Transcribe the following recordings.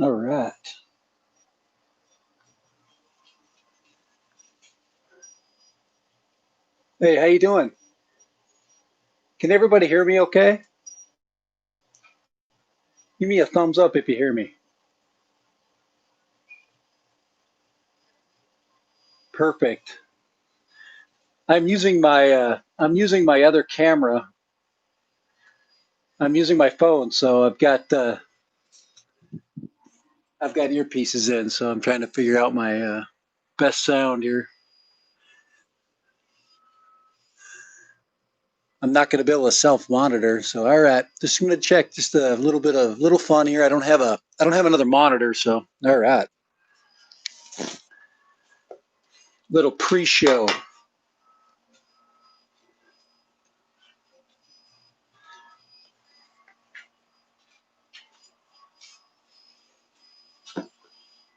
All right. Hey, how you doing? Can everybody hear me okay? Give me a thumbs up if you hear me. Perfect. I'm using my other camera. I'm using my phone, so I've got earpieces in, so I'm trying to figure out my best sound here. I'm not going to be able to self monitor, so all right. Just going to check just a little bit of little fun here. I don't have another monitor, so all right. Little pre-show.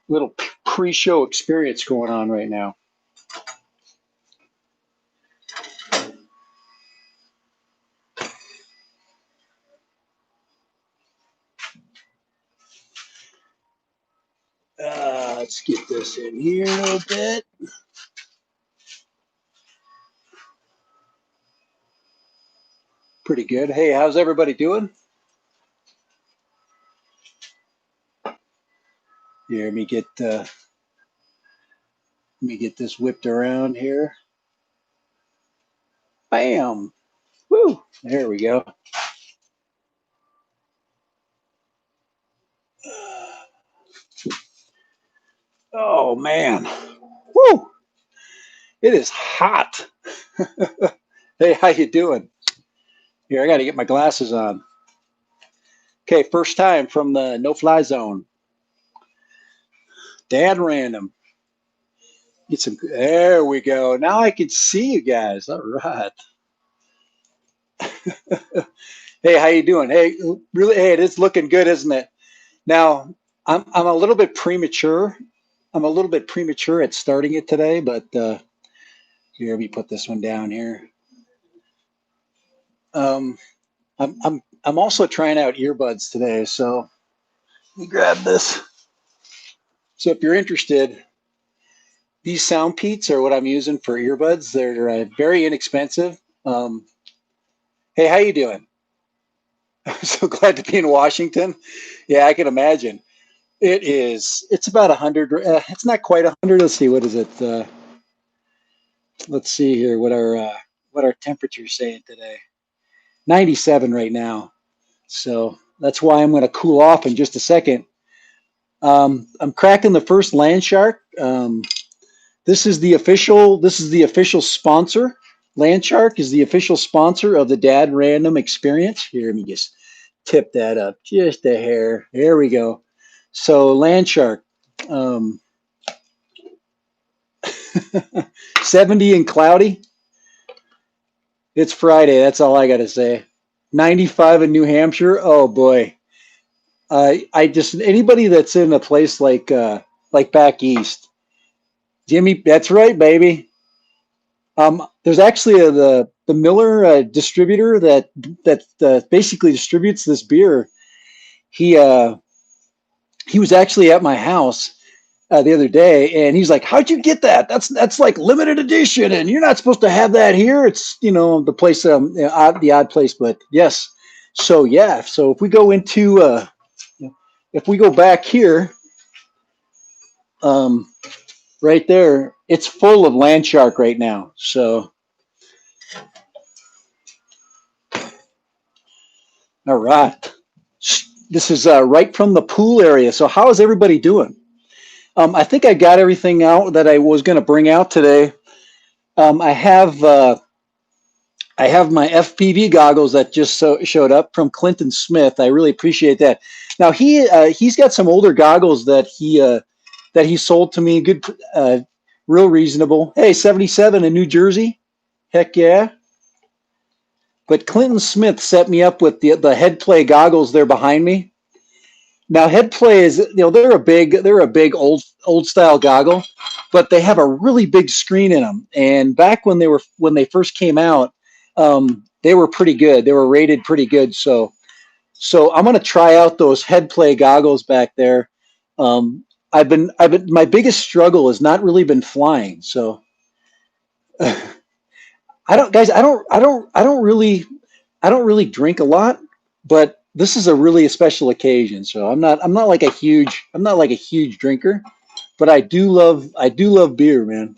Little pre-show experience going on right now. Let's get this in here a little bit. Pretty good. Hey, how's everybody doing? Here, let me get this whipped around here. Bam! Woo! There we go. Oh man! Woo! It is hot. Hey, how you doing? Here, I got to get my glasses on. Okay, first time from the no-fly zone. Dad random. Get some. There we go. Now I can see you guys. All right. Hey, how you doing? Hey, really? Hey, it is looking good, isn't it? Now, I'm a little bit premature. I'm a little bit premature at starting it today, but here, let me put this one down here. Um, I'm also trying out earbuds today, so let me grab this. So if you're interested, these sound peats are what I'm using for earbuds. They're very inexpensive. Hey, how you doing? I'm so glad to be in Washington. Yeah, I can imagine. It is. It's about 100. It's not quite 100. Let's see. What is it? Let's see here. What our temperature's saying today. 97 right now. So that's why I'm going to cool off in just a second. I'm cracking the first land shark. This is the official. This is the official sponsor. Land Shark is the official sponsor of the Dad Random Experience. Here, let me just tip that up just a hair. There we go. So Land Shark, um, 70 and cloudy. It's Friday. That's all I got to say. 95 in New Hampshire. Oh boy. I just anybody that's in a place like back east, Jimmy. That's right, baby. There's actually the Miller distributor that basically distributes this beer. He uh, he was actually at my house the other day, and he's like, "How'd you get that? That's like limited edition, and you're not supposed to have that here. It's the place, the odd place, but yes." So yeah, so if we go into if we go back here, um, right there, it's full of land shark right now. So all right, this is right from the pool area. So how is everybody doing? I think I got everything out that I was going to bring out today. Um, I have uh, I have my FPV goggles that just showed up from Clinton Smith. I really appreciate that. Now he's got some older goggles that he sold to me. Good, real reasonable. Hey, 77 in New Jersey. Heck yeah. But Clinton Smith set me up with the head play goggles there behind me. Now head play is they're a big old style goggle, but they have a really big screen in them. And back when they first came out, they were pretty good. They were rated pretty good. So I'm gonna try out those head play goggles back there. My biggest struggle has not really been flying. So I don't, guys, I don't really drink a lot, but this is a really a special occasion. So I'm not like a huge drinker, but I do love beer, man.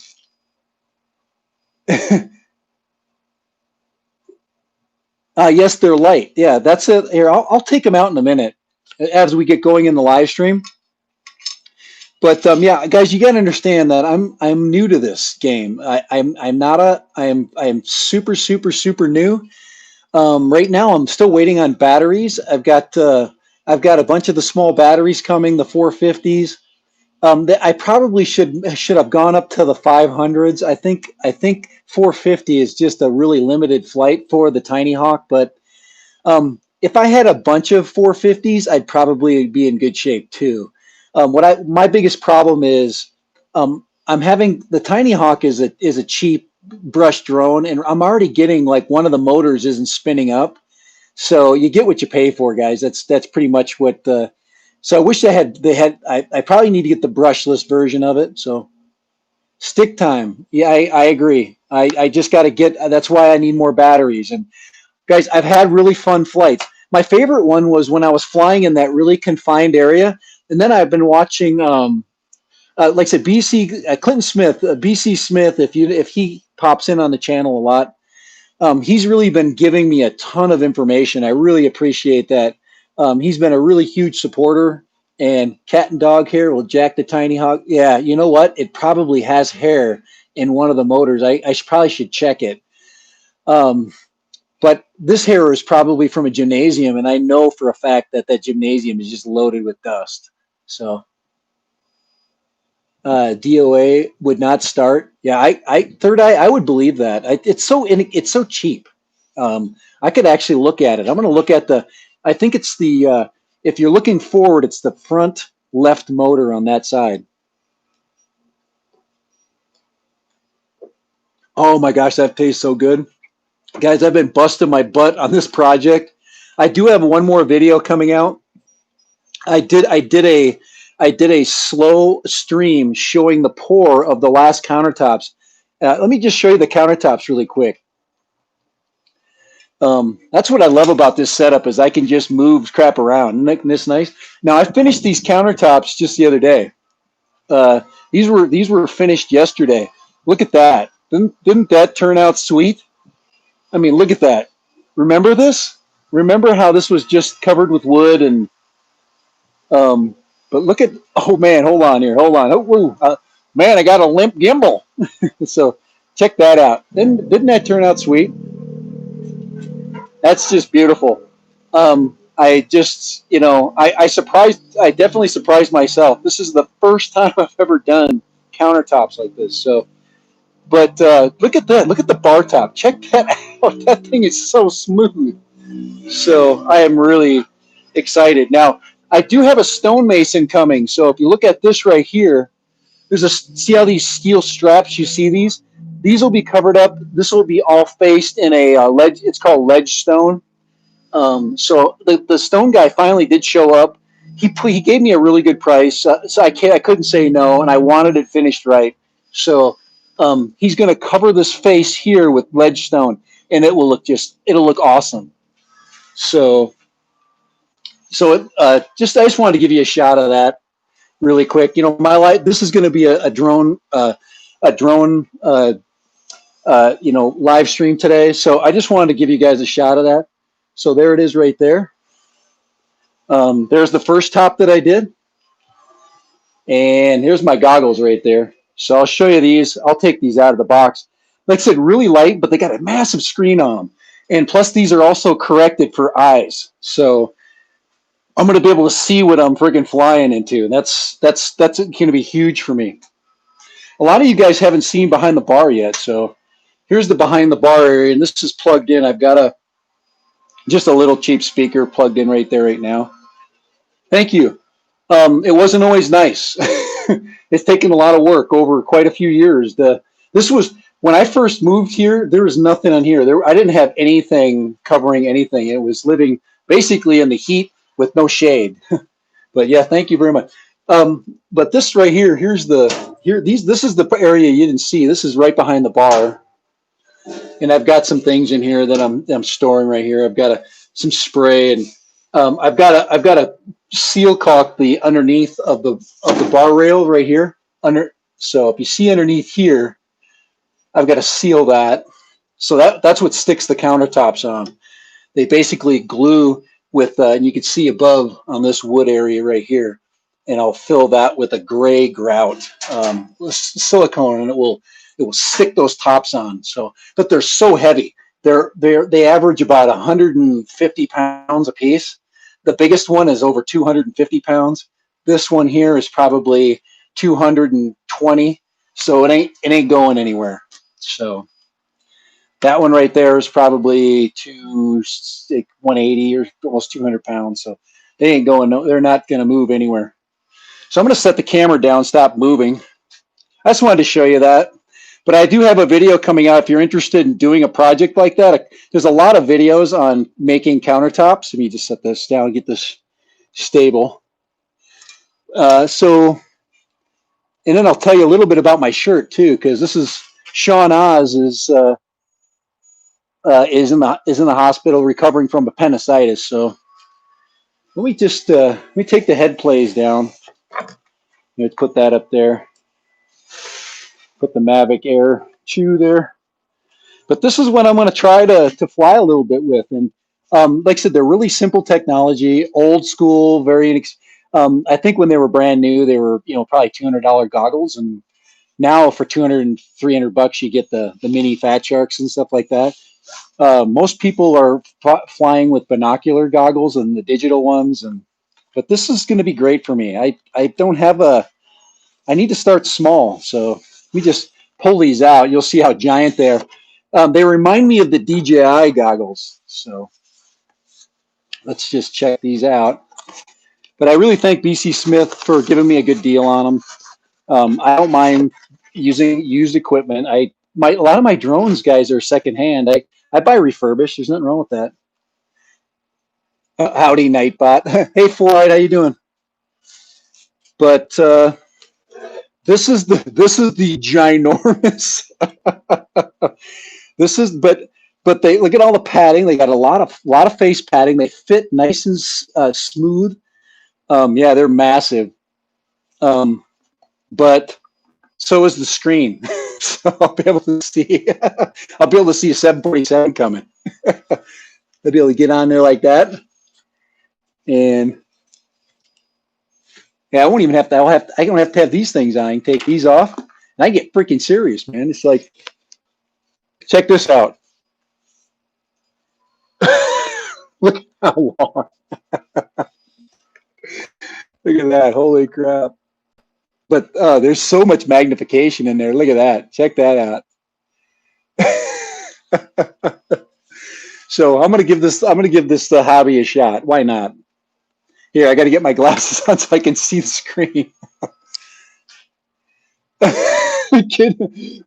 Yes, they're light. Yeah, that's it. Here, I'll take them out in a minute as we get going in the live stream. But yeah, guys, you got to understand that I'm new to this game. I'm not a I'm super new. Right now, I'm still waiting on batteries. I've got a bunch of the small batteries coming, the 450s. I probably should have gone up to the 500s. I think 450 is just a really limited flight for the Tiny Hawk. But if I had a bunch of 450s, I'd probably be in good shape too. My biggest problem is I'm having the Tiny Hawk is a cheap brush drone, and I'm already getting like one of the motors isn't spinning up. So you get what you pay for, guys. That's pretty much what. So I wish they had. I probably need to get the brushless version of it. So stick time. Yeah, I agree. I just got to get. That's why I need more batteries. And guys, I've had really fun flights. My favorite one was when I was flying in that really confined area, and then I've been watching. Like I said, BC Clinton Smith, BC Smith. If he pops in on the channel a lot, he's really been giving me a ton of information. I really appreciate that. He's been a really huge supporter. And cat and dog hair will jack the Tiny Hawk. Yeah, you know what? It probably has hair in one of the motors. Probably should check it. Um, but this hair is probably from a gymnasium, and I know for a fact that that gymnasium is just loaded with dust. So DOA would not start. Yeah, Third Eye, I would believe that. It's so cheap. I could actually look at it. I'm going to look at the. I think it's the. If you're looking forward, it's the front left motor on that side. Oh my gosh, that tastes so good, guys. I've been busting my butt on this project. I do have one more video coming out. I did a slow stream showing the pour of the last countertops. Let me just show you the countertops really quick. That's what I love about this setup is I can just move crap around. Isn't this nice? Now I finished these countertops just the other day. These were finished yesterday. Look at that. Didn't that turn out sweet? I mean, look at that. Remember this? Remember how this was just covered with wood and but look at, oh man, hold on here, hold on. Oh, man, I got a limp gimbal. So check that out. Didn't that turn out sweet? That's just beautiful. I just, I definitely surprised myself. This is the first time I've ever done countertops like this. So, but look at that. Look at the bar top. Check that out. That thing is so smooth. So I am really excited. Now, I do have a stonemason coming. So if you look at this right here, see how these steel straps, you see these? These will be covered up. This will be all faced in a ledge. It's called ledge stone. So the stone guy finally did show up. He gave me a really good price. So I couldn't say no, and I wanted it finished right. So he's going to cover this face here with ledge stone, and it'll look awesome. So I just wanted to give you a shot of that really quick. My life. This is going to be a drone live stream today. So I just wanted to give you guys a shot of that. So there it is right there. There's the first top that I did. And here's my goggles right there. So I'll show you these. I'll take these out of the box. Like I said, really light, but they got a massive screen on them. And plus these are also corrected for eyes. So I'm going to be able to see what I'm friggin' flying into. That's going to be huge for me. A lot of you guys haven't seen behind the bar yet. So here's the behind the bar area, and this is plugged in. I've got just a little cheap speaker plugged in right there right now. Thank you. It wasn't always nice. It's taken a lot of work over quite a few years. This was when I first moved here. There was nothing on here. I didn't have anything covering anything. It was living basically in the heat with no shade. But yeah, thank you very much. But this right here, this is the area you didn't see. This is right behind the bar, and I've got some things in here that I'm storing right here. I've got some spray, and I've got a seal caulk the underneath of the bar rail right here under. So if you see underneath here, I've got to seal that. So that's what sticks the countertops on. They basically glue with, and you can see above on this wood area right here, and I'll fill that with a gray grout silicone, and it will stick those tops on. So, but they're so heavy. They average about 150 pounds a piece. The biggest one is over 250 pounds. This one here is probably 220. So it ain't going anywhere. So that one right there is probably 180 or almost 200 pounds. So they ain't going. No, they're not going to move anywhere. So I'm going to set the camera down, stop moving. I just wanted to show you that. But I do have a video coming out if you're interested in doing a project like that. There's a lot of videos on making countertops. Let me just set this down and get this stable. And then I'll tell you a little bit about my shirt too, because this is Sean Oz is in the hospital recovering from appendicitis. So let me take the head plays down. Let's put that up there. Put the Mavic Air 2 there. But this is what I'm going to try to fly a little bit with. And like I said, they're really simple technology, old school, very. I think when they were brand new, they were probably $200 goggles, and now for 200 and 300 bucks, you get the mini Fat Sharks and stuff like that. Most people are flying with binocular goggles and the digital ones, but this is going to be great for me. I don't have I need to start small, so we just pull these out. You'll see how giant they are. They remind me of the DJI goggles, so let's just check these out. But I really thank BC Smith for giving me a good deal on them. I don't mind using used equipment. A lot of my drones, guys, are secondhand. I buy refurbished. There's nothing wrong with that. Howdy, Nightbot. Hey, Floyd, how you doing? But this is the ginormous. This is but they look at all the padding. They got a lot of face padding. They fit nice and smooth. Yeah, they're massive. Um, but so is the screen. So I'll be able to see. I'll be able to see a 747 coming. I'll be able to get on there like that, and yeah, I won't even have to. I don't have to have these things on. I can take these off, and I get freaking serious, man. It's like, check this out. Look how long. Look at that. Holy crap. But there's so much magnification in there. Look at that. Check that out. So I'm gonna give this the hobby a shot. Why not? Here, I got to get my glasses on so I can see the screen. Kid,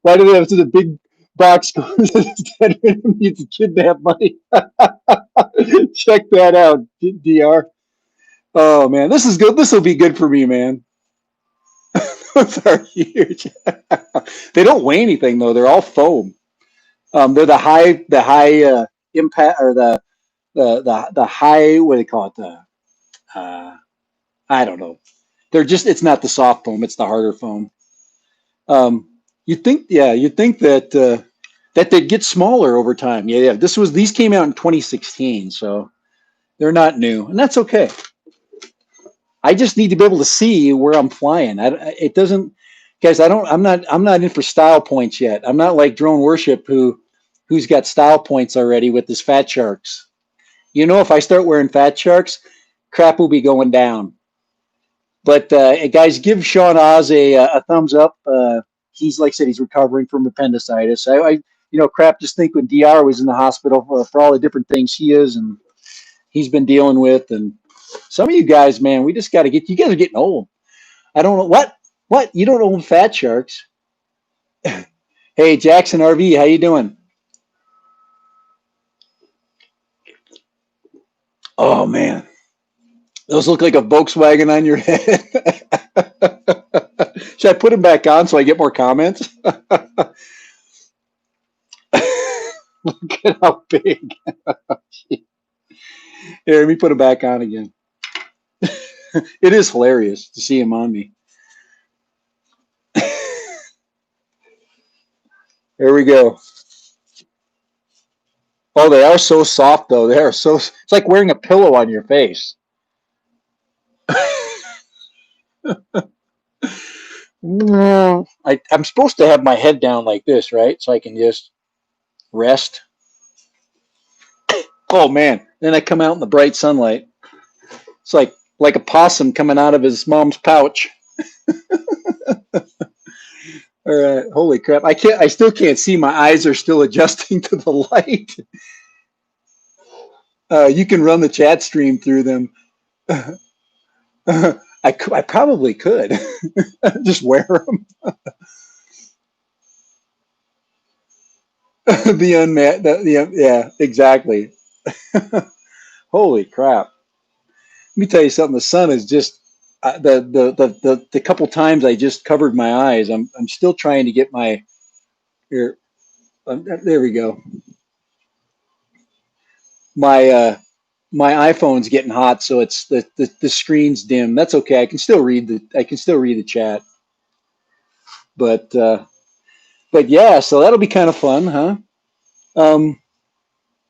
why do they have such a big box? Needs to kidnap money. Check that out, Dr. Oh man, this is good. This will be good for me, man. Those are huge. They don't weigh anything though. They're all foam. They're the high impact, or the high, what do they call it? Uh, I don't know. It's not the soft foam. It's the harder foam. You'd think that they'd get smaller over time. Yeah. These came out in 2016, so they're not new, and that's okay. I just need to be able to see where I'm flying. It doesn't, guys. I'm not in for style points yet. I'm not like Drone Worship who's got style points already with his Fat Sharks. If I start wearing Fat Sharks, crap will be going down. But guys, give Sean Oz a thumbs up. He's, like I said, he's recovering from appendicitis. Crap. Just think when Dr. was in the hospital for all the different things he's been dealing with, and some of you guys, man, we just got to you guys are getting old. I don't know what you don't own Fat Sharks. Hey, Jackson RV, how you doing? Oh man, Those look like a Volkswagen on your head. Should I put them back on so I get more comments? Look at how big. Here, let me put them back on again. It is hilarious to see him on me. There we go. Oh, they are so soft though. They are so. It's like wearing a pillow on your face. I'm supposed to have my head down like this, right? So I can just rest. Oh man! Then I come out in the bright sunlight. It's like a possum coming out of his mom's pouch. All right, holy crap! I can't. I still can't see. My eyes are still adjusting to the light. You can run the chat stream through them. I probably could just wear them. The unmet. Yeah, exactly. Holy crap! Let me tell you something. The sun is just the couple times I just covered my eyes. I'm still trying to get my here. There we go. My my iPhone's getting hot, so it's the screen's dim. That's okay. I can still read the chat. But but yeah, so that'll be kind of fun, huh? Um,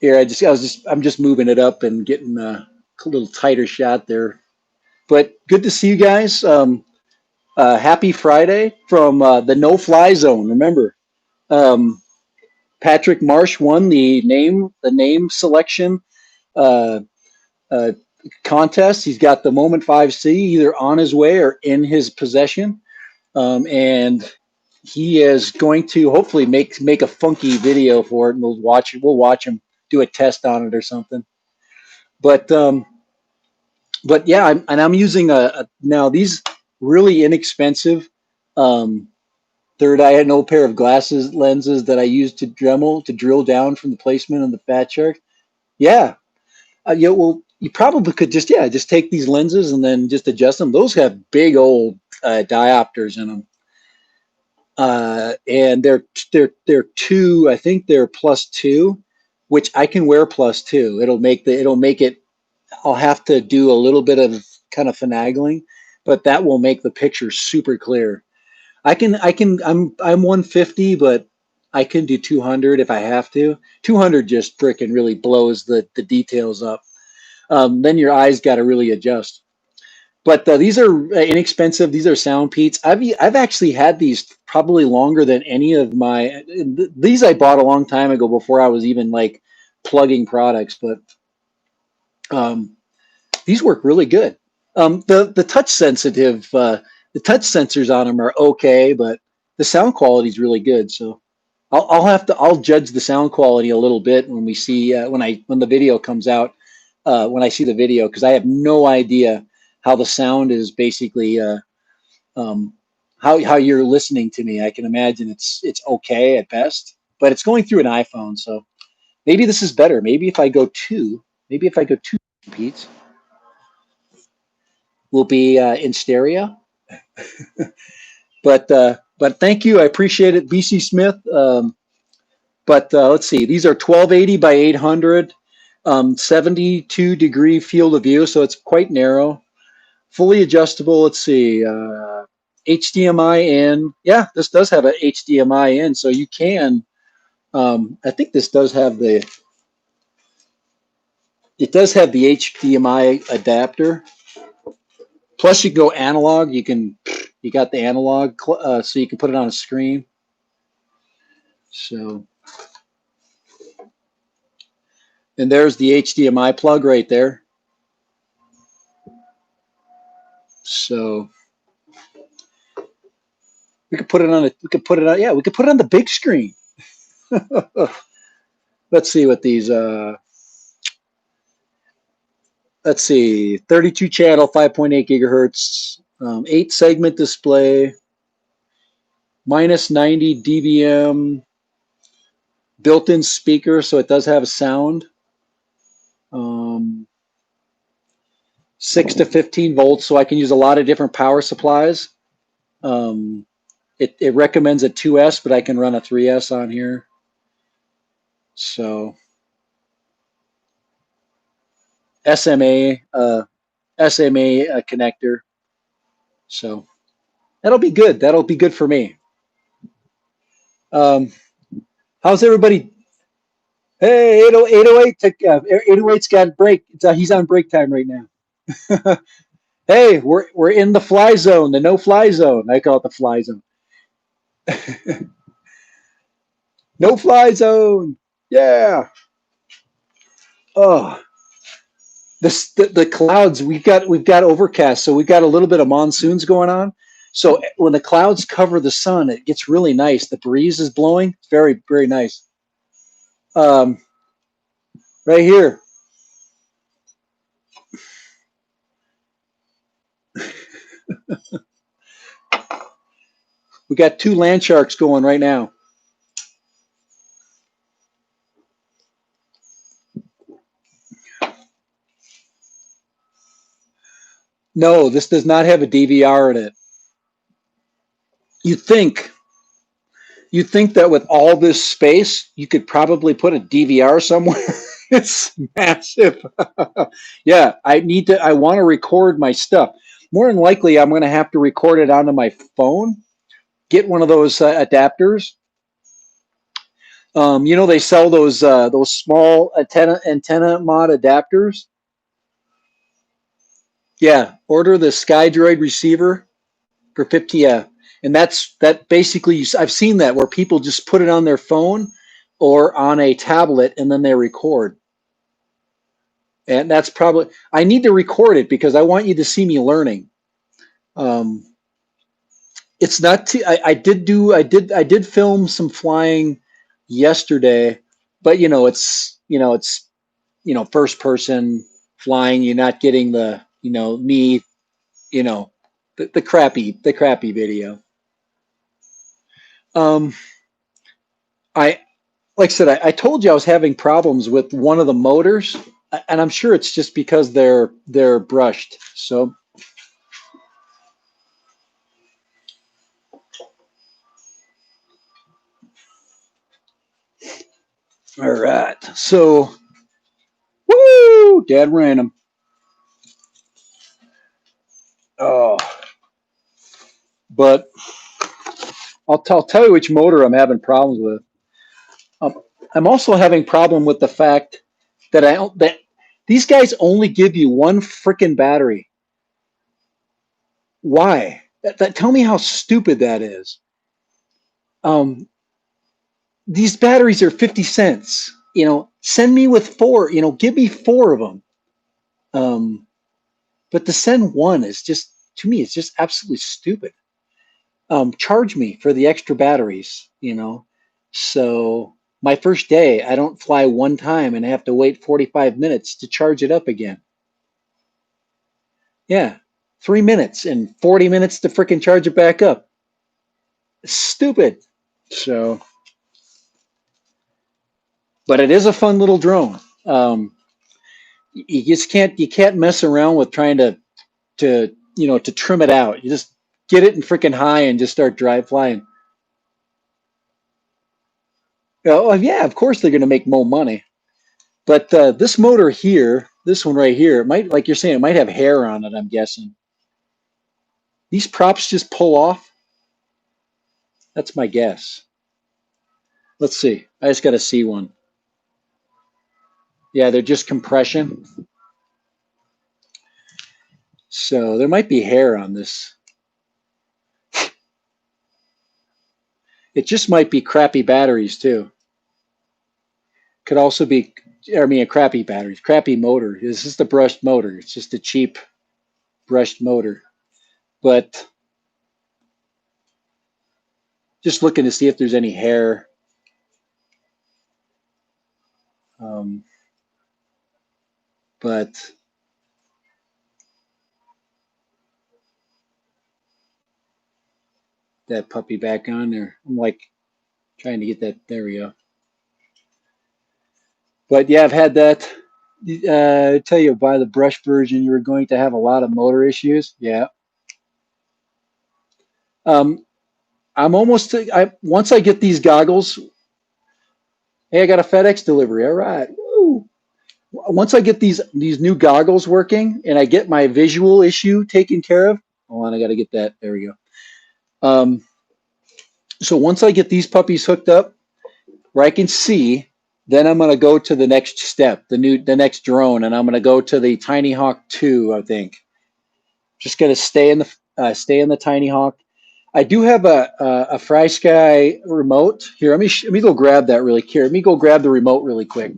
here I'm just moving it up and getting a little tighter shot there. But good to see you guys. Happy Friday from the No Fly Zone. Remember, um, Patrick Marsh won the name selection uh, uh, contest. He's got the Moment 5C either on his way or in his possession, and he is going to hopefully make a funky video for it, and we'll watch it. We'll watch him do a test on it or something. But but yeah, I'm using now these really inexpensive um, third eye had no pair of glasses lenses that I used to Dremel to drill down from the placement on the fat shark. Yeah, yeah. Well, you probably could just take these lenses and then just adjust them. Those have big old diopters in them, and they're two. I think they're +2, which I can wear +2. It'll make it. I'll have to do a little bit of kind of finagling, but that will make the picture super clear. I'm 150, but I can do 200 if I have to. 200 just frickin' really blows the details up. Then your eyes got to really adjust. But these are inexpensive. These are Sound Peats. I've actually had these probably longer than any of my. These I bought a long time ago before I was even like plugging products. But um, these work really good. The touch sensitive, the touch sensors on them are okay, but the sound quality is really good. So I'll judge the sound quality a little bit when we see when the video comes out, when I see the video, because I have no idea how the sound is basically um, how you're listening to me. I can imagine it's okay at best, but it's going through an iPhone, so maybe this is better. Maybe if I go two Pete's, will be in stereo. But thank you, I appreciate it, BC Smith. But let's see, these are 1280 by 800, 72-degree field of view, so it's quite narrow, fully adjustable. Let's see, HDMI in. Yeah, this does have a HDMI in, so you can. I think this does have the. It does have the HDMI adapter. Plus, you can go analog. You got the analog, so you can put it on a screen. So, and there's the HDMI plug right there. So we could put it on. We could put it on. Yeah, we could put it on the big screen. Let's see what these. Let's see, 32 channel, 5.8 gigahertz, 8 segment display, -90 dBm, built-in speaker, so it does have a sound. Um, 6 to 15 volts, so I can use a lot of different power supplies. It recommends a 2S, but I can run a 3S on here. So SMA connector. So that'll be good. That'll be good for me. How's everybody? Hey, 808 took 808's got break. He's on break time right now. Hey, we're in the fly zone, the no fly zone. I call it the fly zone. No fly zone. Yeah. Oh, the clouds. We've got overcast, so we've got a little bit of monsoons going on. So when the clouds cover the sun, it gets really nice. The breeze is blowing. It's very, very nice. Um, right here. We got 2 land sharks going right now. No, this does not have a DVR in it. You'd think you'd think that with all this space, you could probably put a DVR somewhere. It's massive. Yeah, I want to record my stuff. More than likely, I'm going to have to record it onto my phone. Get one of those adapters. They sell those small antenna mod adapters. Yeah, order the SkyDroid receiver for 50. Yeah, and that basically. I've seen that where people just put it on their phone or on a tablet and then they record. And that's probably I need to record it because I want you to see me learning. Um, it's not. I did film some flying yesterday, but it's first person flying. You're not getting the me you know the crappy video. Um, I like I said, I told you I was having problems with one of the motors, and I'm sure it's just because they're brushed. So, all right. So, woo, dead random. Oh, but I'll tell you which motor I'm having problems with. Um, I'm also having problem with the fact that that these guys only give you one freaking battery. Why? Tell me how stupid that is. Um, these batteries are 50 cents. Send me with 4. Give me 4 of them. But to send one is just to me, it's just absolutely stupid. Charge me for the extra batteries. So my first day, I don't fly one time and I have to wait 45 minutes to charge it up again. Yeah, 3 minutes and 40 minutes to freaking charge it back up. Stupid. So, but it is a fun little drone. You can't mess around with trying to trim it out. You just get it in freaking high and just start drive flying. Oh yeah, of course they're going to make more money. But this motor here, this one right here, it might, like you're saying, it might have hair on it. I'm guessing these props just pull off. That's my guess. Let's see. I just got to see one. Yeah, they're just compression. So there might be hair on this. It just might be crappy batteries too. Could also be, crappy batteries, crappy motor. This is the brushed motor. It's just a cheap brushed motor. But just looking to see if there's any hair. Um, but that puppy back on there. I'm like trying to get that. There we go. But yeah, I've had that. I tell you, buy the brush version, you're going to have a lot of motor issues. Yeah. Um, I'm almost. Once I get these goggles, hey, I got a FedEx delivery. All right. Woo. Once I get these new goggles working and I get my visual issue taken care of. Hold on, I got to get that. There we go. So once I get these puppies hooked up where I can see, then I'm going to go to the next step, the next drone, and I'm going to go to the Tiny Hawk 2. I think just going to stay in the Tiny Hawk. I do have a FrySky remote here. Let me go grab that really quick. Let me go grab the remote really quick.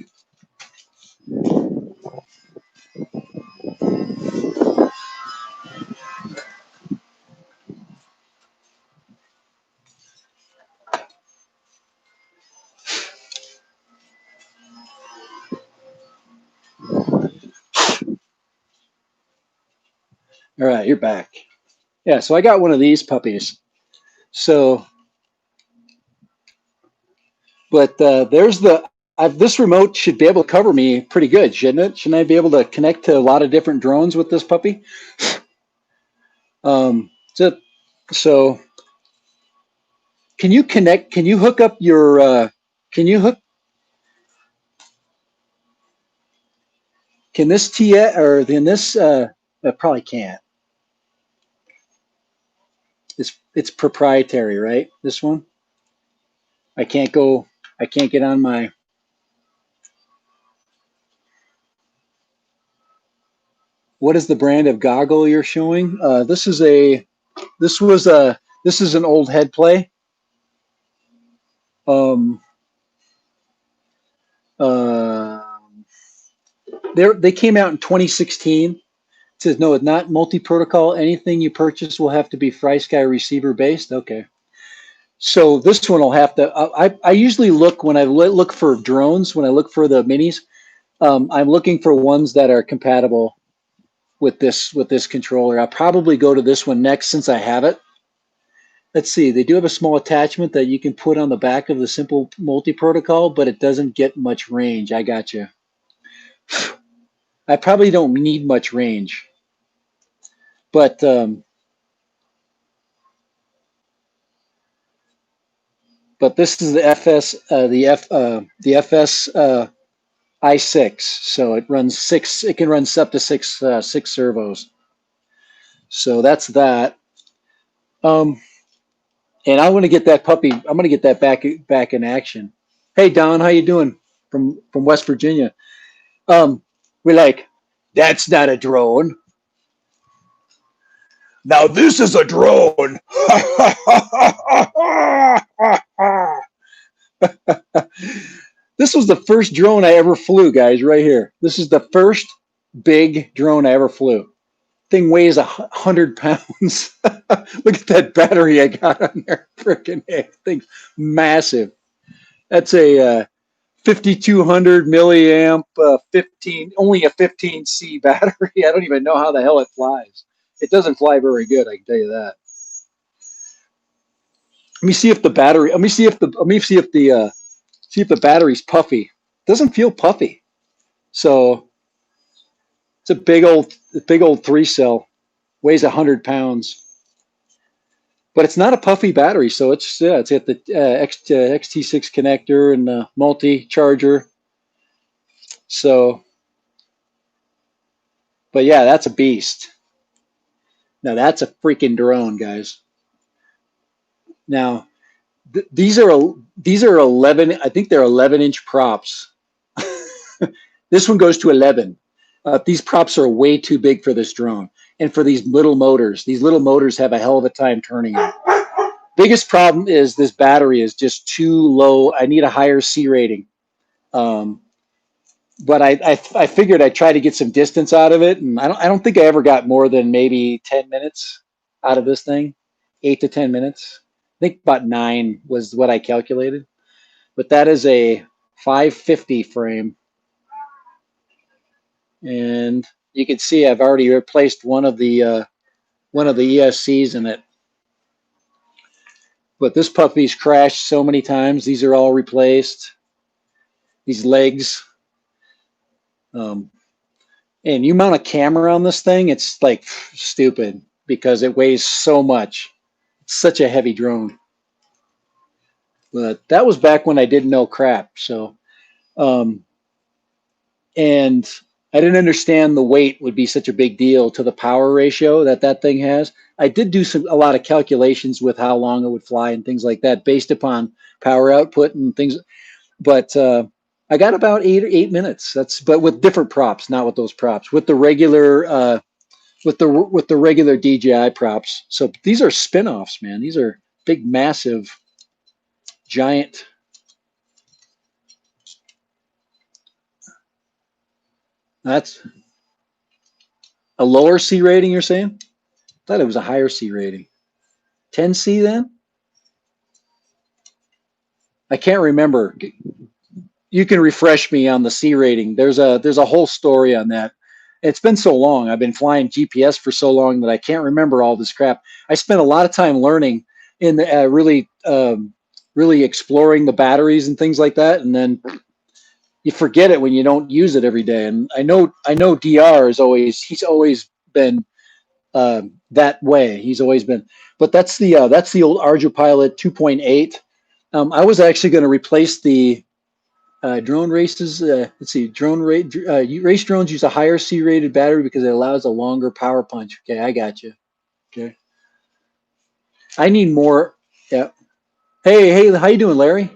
All right, you're back. Yeah, so I got one of these puppies. So, but there's this remote should be able to cover me pretty good, shouldn't it? Shouldn't I be able to connect to a lot of different drones with this puppy? Um, so, so can you connect? Can you hook up your? Can you hook? Can this T or in this? I probably can't. It's proprietary, right? This one. I can't go. I can't get on my. What is the brand of goggle you're showing? This is a. This was a. This is an old head play. Um. Uh. They came out in 2016. It says no, it's not multi-protocol. Anything you purchase will have to be FrySky receiver based. Okay. So this one will have to. I usually look when I look for drones. When I look for the minis, I'm looking for ones that are compatible with this controller. I'll probably go to this one next since I have it. Let's see. They do have a small attachment that you can put on the back of the simple multi-protocol, but it doesn't get much range. I got you. I probably don't need much range, but this is the FS the FS I6, so it runs six. It can run up to six servos. So that's that. Um, and I want to get that puppy. I'm going to get that back in action. Hey Don, how you doing from West Virginia? We're like, that's not a drone. Now this is a drone. This was the first drone I ever flew, guys. Right here. This is the first big drone I ever flew. Thing weighs 100 pounds. Look at that battery I got on there. Freaking heck, thing's massive. That's a 5200 milliamp, 15, only a 15C battery. I don't even know how the hell it flies. It doesn't fly very good, I can tell you that. Let me see if the battery. Let me see if the battery's puffy. It doesn't feel puffy. So it's a big old 3-cell. Weighs 100 pounds. But it's not a puffy battery, so it's got the XT6 connector and the multi charger. So, but yeah, that's a beast. Now that's a freaking drone, guys. Now these are 11. I think they're 11-inch props. This one goes to 11. These props are way too big for this drone, and for these little motors. These little motors have a hell of a time turning it. Biggest problem is this battery is just too low. I need a higher C rating. But I figured I'd try to get some distance out of it, and I don't think I ever got more than maybe 10 minutes out of this thing, 8 to 10 minutes. I think about 9 was what I calculated. But that is a 550 frame, and you can see I've already replaced one of the ESCs in it. But this puppy's crashed so many times. These are all replaced. These legs. And you mount a camera on this thing, it's like stupid because it weighs so much. It's such a heavy drone. But that was back when I didn't know crap. So, um, and I didn't understand the weight would be such a big deal to the power ratio that that thing has. I did do a lot of calculations with how long it would fly and things like that based upon power output and things. But I got about 8 minutes. That's but with different props, not with those props. With the regular with the regular DJI props. So these are spin-offs, man. These are big, massive, giant. That's a lower C rating, you're saying? I thought it was a higher C rating. 10C then? I can't remember. You can refresh me on the C rating. There's a whole story on that. It's been so long. I've been flying GPS for so long that I can't remember all this crap. I spent a lot of time learning in the, really exploring the batteries and things like that, and then you forget it when you don't use it every day. And I know Dr. is always he's always been that way. He's always been. But that's the old ArduPilot 2.8. I was actually going to replace the drone races. Let's see, race drones use a higher C rated battery because it allows a longer power punch. Okay, I got you. Okay, I need more. Yeah. Hey, how you doing, Larry?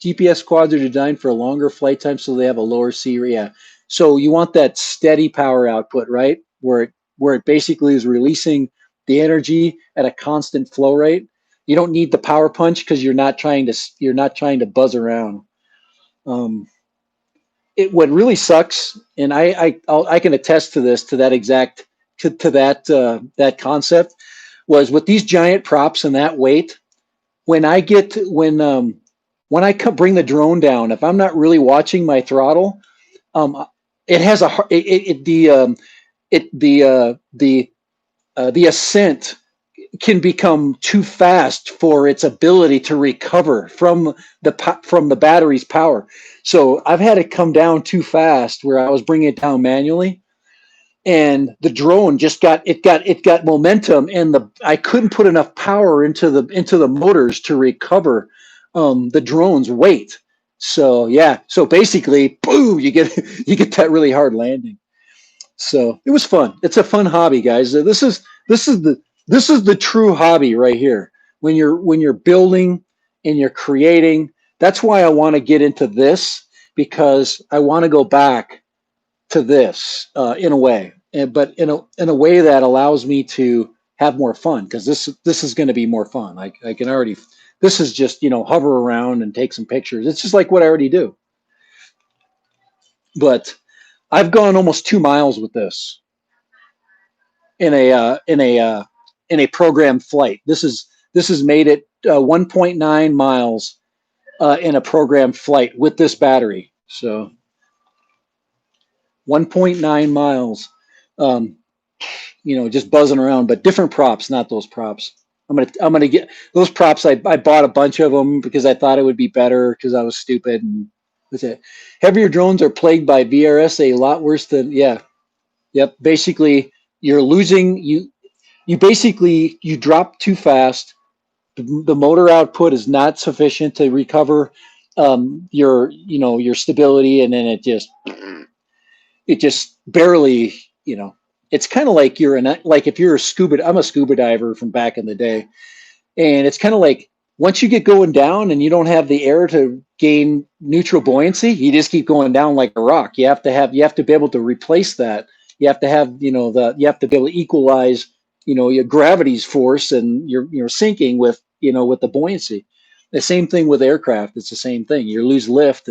GPS quads are designed for a longer flight time, so they have a lower C rate. Yeah. So you want that steady power output, right? Where it basically is releasing the energy at a constant flow rate. You don't need the power punch because you're not trying to buzz around. Um, what really sucks, and I can attest to this, to that exact to that concept, was with these giant props and that weight. When I bring the drone down, if I'm not really watching my throttle, um, it has a the ascent can become too fast for its ability to recover from the battery's power. So I've had it come down too fast where I was bringing it down manually, and the drone just got momentum, and the I couldn't put enough power into the motors to recover the drone's weight. So yeah, so basically, boom, you get you get that really hard landing. So it was fun. It's a fun hobby, guys. This is the true hobby right here. When you're building and you're creating, that's why I want to get into this, because I want to go back to this in a way, but in a way that allows me to have more fun, because this is going to be more fun. I can already. This is just hover around and take some pictures. It's just like what I already do. But I've gone almost 2 miles with this in a programmed flight. This is made it 1.9 miles in a programmed flight with this battery. So 1.9 miles, um, just buzzing around, but different props, not those props. I'm gonna get those props. I bought a bunch of them because I thought it would be better because I was stupid. And that's it. Heavier drones are plagued by VRS a lot worse than, yeah. Yep. Basically, you're losing you basically you drop too fast. The motor output is not sufficient to recover your stability, and then it just barely, it's kind of like like if you're a scuba. I'm a scuba diver from back in the day, and it's kind of like once you get going down and you don't have the air to gain neutral buoyancy, you just keep going down like a rock. You have to be able to replace that. You have to have, you have to be able to equalize, your gravity's force and your sinking with the buoyancy. The same thing with aircraft. It's the same thing. You lose lift,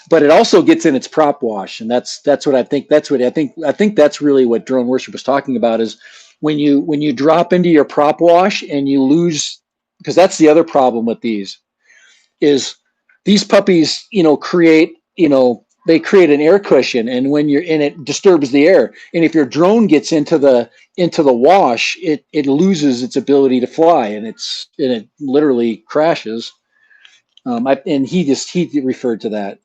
but it also gets in its prop wash, and that's what I think. I think that's really what Drone Worship was talking about, is when you drop into your prop wash and you lose, because that's the other problem with is these puppies, they create an air cushion, and when you're in it disturbs the air, and if your drone gets into the wash, it loses its ability to fly, and it literally crashes. And he referred to that.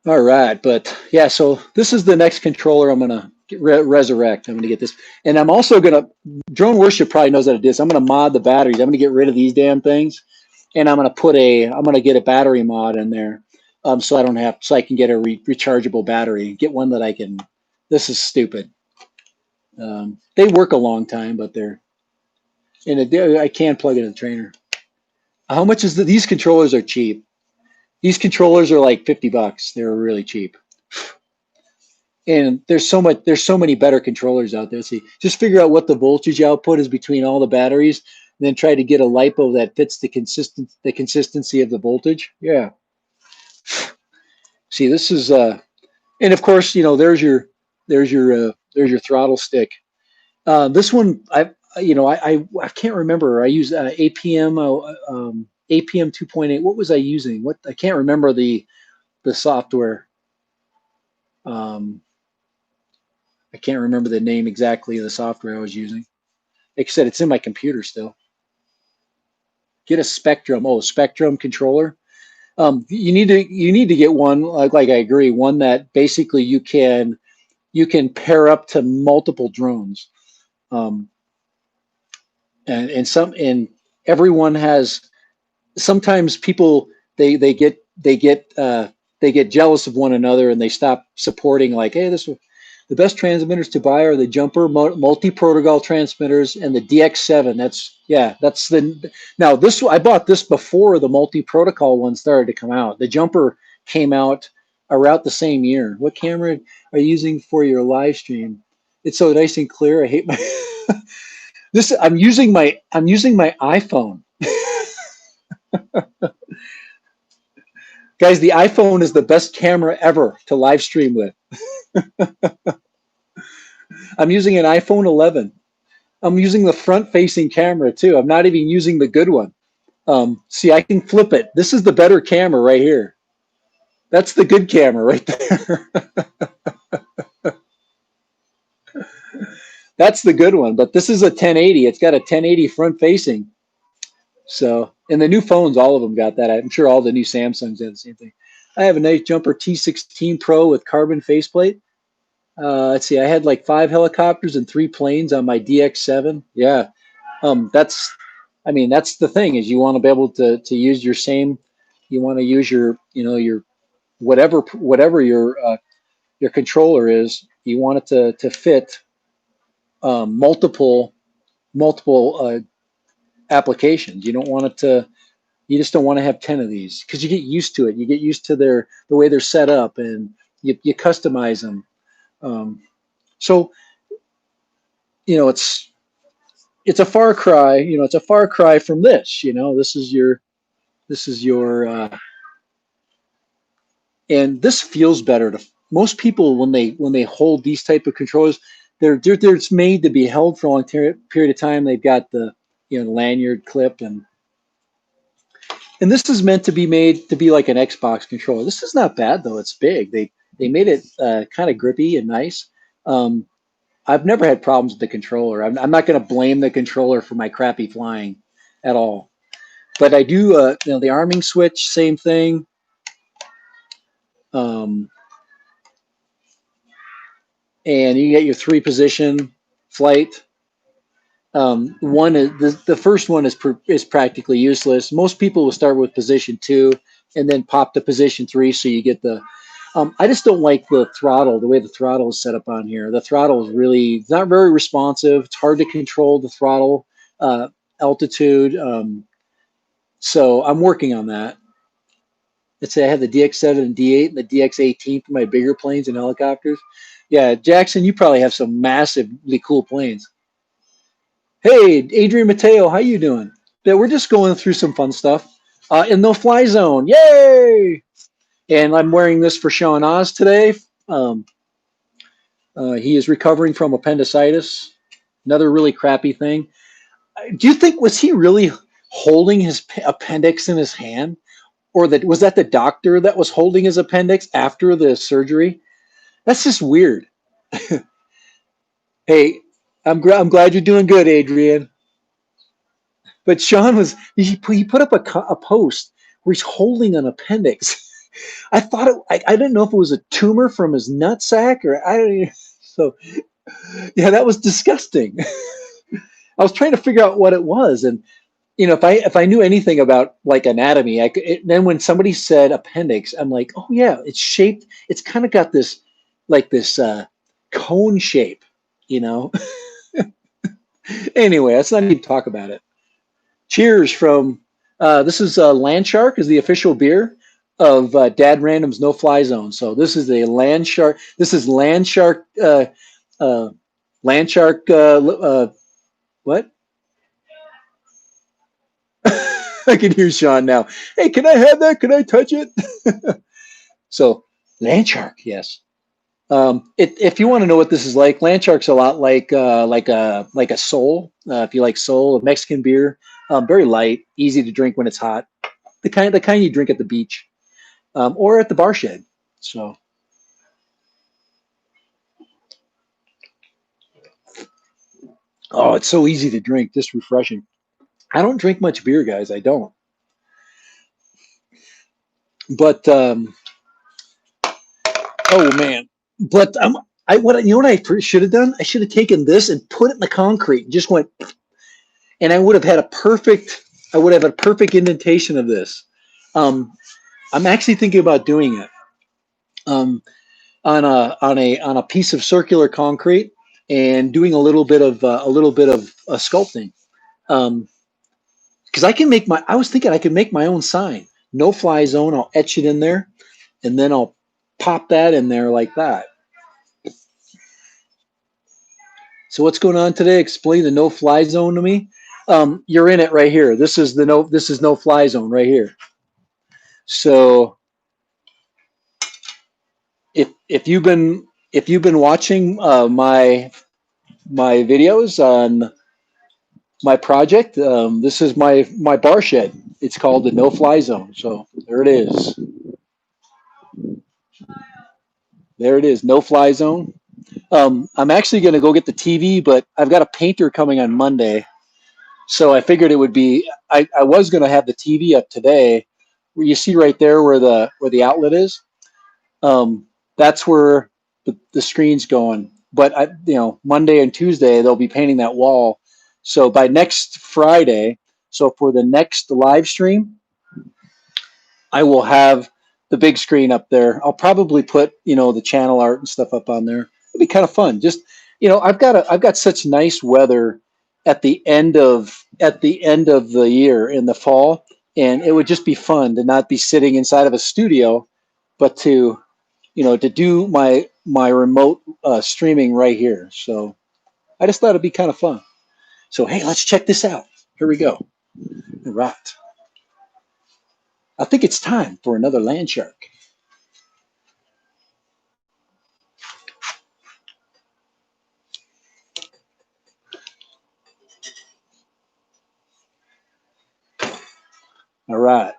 All right, but yeah, so this is the next controller I'm gonna resurrect. I'm gonna get this, and I'm also gonna. Drone Worship probably knows how to do this. I'm gonna mod the batteries. I'm gonna get rid of these damn things, and I'm gonna get a battery mod in there, so I don't have, so I can get a rechargeable battery. Get one that I can. This is stupid. They work a long time, but they're in a. I can plug in a trainer. How much is these controllers are cheap. These controllers are like $50. They're really cheap. And there's so many better controllers out there. See, just figure out what the voltage output is between all the batteries, and then try to get a lipo that fits the consistency of the voltage. Yeah. See, this is and of course, there's your throttle stick. This one, I can't remember. I use APM 2.8. What was I using? What I can't remember the software. Um, I can't remember the name exactly of the software I was using. Like I said, it's in my computer still. Get a Spectrum. Oh, Spectrum controller. You need to get one like I agree, one that basically you can pair up to multiple drones. Um, and everyone has, sometimes people they get jealous of one another and they stop supporting, like, hey, the best transmitters to buy are the jumper multi-protocol transmitters and the DX7. That's the now this I bought this before the multi-protocol one started to come out. The jumper came out around the same year. What camera are you using for your live stream? It's so nice and clear. I hate my this I'm using my iPhone. Guys, the iPhone is the best camera ever to live stream with. I'm using an iPhone 11. I'm using the front facing camera too. I'm not even using the good one. See, I can flip it. This is the better camera right here. That's the good camera right there. That's the good one. But this is a 1080. It's got a 1080 front facing. So, and the new phones, all of them got that. I'm sure all the new Samsungs have the same thing. I have a nice jumper T16 Pro with carbon faceplate. Let's see, I had like 5 helicopters and 3 planes on my DX7. Yeah, that's, I mean, that's the thing, is you want to be able to use your same, you want to use your whatever your controller is. You want it to fit multiple applications. You don't want it to. You just don't want to have 10 of these, because you get used to it. You get used to the way they're set up, and you customize them. Um, so it's a far cry. It's a far cry from this. This is your and this feels better to most people when they hold these type of controllers. They're it's made to be held for a long period of time. They've got the lanyard clip, and this is meant to be made to be like an Xbox controller. This is not bad though. It's big. They made it kind of grippy and nice. Um, I've never had problems with the controller. I'm not going to blame the controller for my crappy flying at all. But I do, the arming switch, same thing. Um, and you get your 3 position flight. One is the first one is practically useless. Most people will start with position 2 and then pop to position 3, so you get the. I just don't like the throttle, the way the throttle is set up on here. The throttle is really, it's not very responsive. It's hard to control the throttle altitude. So I'm working on that. Let's say I have the DX7 and D8 and the DX18 for my bigger planes and helicopters. Yeah, Jackson, you probably have some massively cool planes. Hey, Adrian Mateo, how you doing? Yeah, we're just going through some fun stuff. In the fly zone, yay! And I'm wearing this for Sean Oz today. Um, he is recovering from appendicitis, another really crappy thing. Do you think, was he really holding his appendix in his hand? Or was that the doctor that was holding his appendix after the surgery? That's just weird. Hey, I'm glad you're doing good, Adrian. But Sean he put up a post where he's holding an appendix. I thought I didn't know if it was a tumor from his nutsack or I don't even, so yeah, that was disgusting. I was trying to figure out what it was, and if I knew anything about like anatomy, then when somebody said appendix, I'm like, oh yeah, it's shaped. It's kind of got this like this cone shape, you know. Anyway, let's not even talk about it. Cheers from this is Land Shark is the official beer of Dad Random's No Fly Zone. So this is a Land Shark. This is Land Shark. Uh, Land Shark. What? I can hear Sean now. Hey, can I have that? Can I touch it? So land shark, yes. If you want to know what this is like, land shark's a lot like a Sol. If you like Sol, a Mexican beer, very light, easy to drink when it's hot. The kind you drink at the beach or at the bar shed. So oh, it's so easy to drink, just refreshing. I don't drink much beer, guys. I don't. But oh man, but I what you know what I should have done? I should have taken this and put it in the concrete and just went, and I would have had a perfect. I would have a perfect indentation of this. Um, I'm actually thinking about doing it on a piece of circular concrete and doing a little bit of sculpting. Because I can make my. I was thinking I could make my own sign. No fly zone. I'll etch it in there, and then I'll pop that in there like that. So what's going on today? Explain the no fly zone to me. You're in it right here. This is the no. This is no fly zone right here. So if you've been watching my videos on my project, this is my bar shed. It's called the no fly zone. So there it is. There it is. No fly zone. I'm actually going to go get the TV, but I've got a painter coming on Monday. So I figured it would be. I was going to have the TV up today. Where you see right there where the outlet is. That's where the screen's going. But Monday and Tuesday they'll be painting that wall. So by next Friday, so for the next live stream, I will have the big screen up there. I'll probably put the channel art and stuff up on there. It'll be kind of fun. Just I've got such nice weather at the end of the year in the fall, and it would just be fun to not be sitting inside of a studio, but to do my remote streaming right here. So I just thought it'd be kind of fun. So hey, let's check this out. Here we go. All right. I think it's time for another land shark. All right.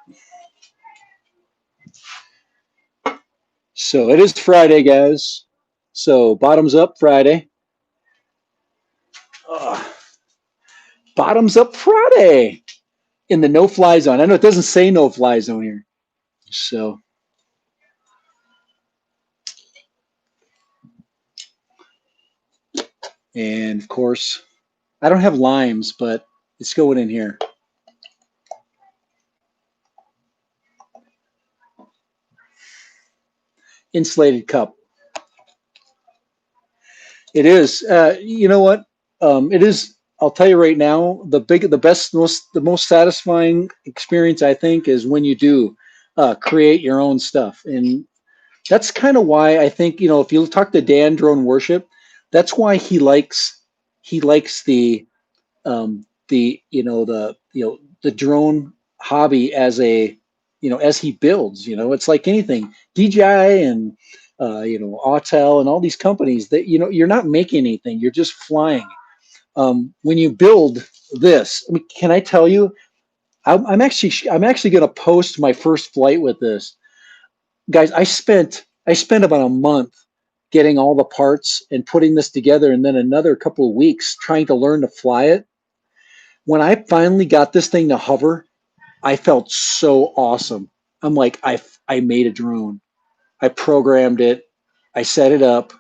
So it is Friday, guys. So bottoms up Friday. Ugh. Bottoms up Friday in the no fly zone. I know it doesn't say no fly zone here. So and of course I don't have limes, but it's going in here. Insulated cup. It is. You know what? It is. I'll tell you right now, the best, the most satisfying experience I think is when you do create your own stuff, and that's kind of why I think if you talk to Dan Drone Worship, that's why he likes the drone hobby as he builds. It's like anything. DJI and Autel and all these companies that you're not making anything. You're just flying. When you build this, I mean, can I tell you? I'm actually going to post my first flight with this, guys. I spent about a month getting all the parts and putting this together, and then another couple of weeks trying to learn to fly it. When I finally got this thing to hover, I felt so awesome. I'm like, I made a drone. I programmed it. I set it up,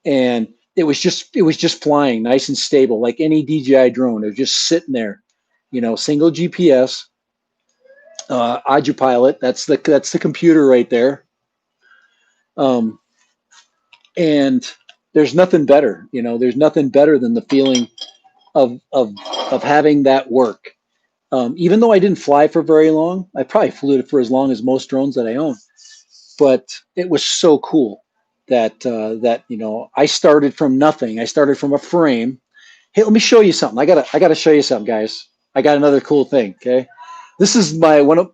and it was just flying nice and stable, like any DJI drone. It was just sitting there, single GPS, Autopilot. That's the computer right there. Um, and there's nothing better. There's nothing better than the feeling of having that work. Even though I didn't fly for very long, I probably flew it for as long as most drones that I own. But it was so cool that I started from nothing. I started from a frame. Hey, let me show you something. I gotta show you something, guys. I got another cool thing. Okay, this is my one of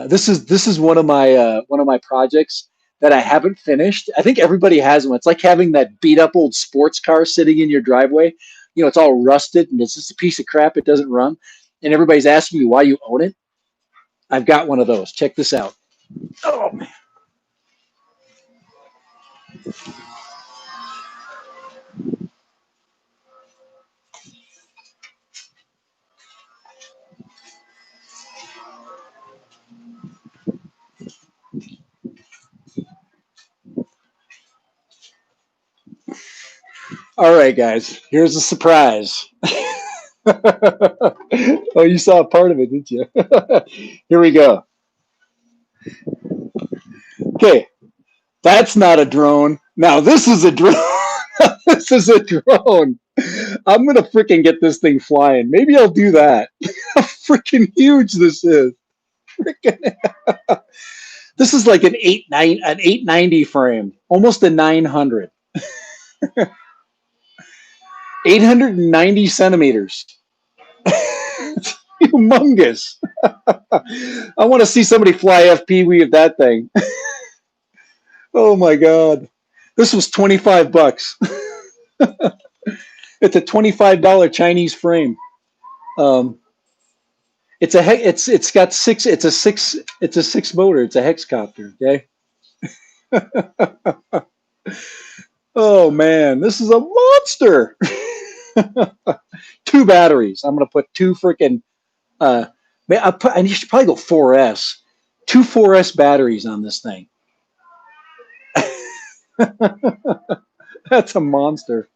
this is one of my projects that I haven't finished. I think everybody has one. It's like having that beat up old sports car sitting in your driveway. It's all rusted and it's just a piece of crap. It doesn't run, and everybody's asking me why you own it. I've got one of those. Check this out. Oh man. All right, guys. Here's a surprise. Oh, you saw a part of it, didn't you? Here we go. Okay, that's not a drone. Now this is a drone. This is a drone. I'm gonna freaking get this thing flying. Maybe I'll do that. How freaking huge this is. Freaking, this is like an 890 frame, almost a 900. 890 centimeters. It's humongous. I want to see somebody fly FPV with that thing. Oh my god. This was 25 bucks. It's a $25 Chinese frame. Um, it's got six motor. It's a hexcopter. Okay. Oh man, this is a monster. Two batteries. I'm gonna put two freaking. I should probably go 4S. Two 4S batteries on this thing. That's a monster.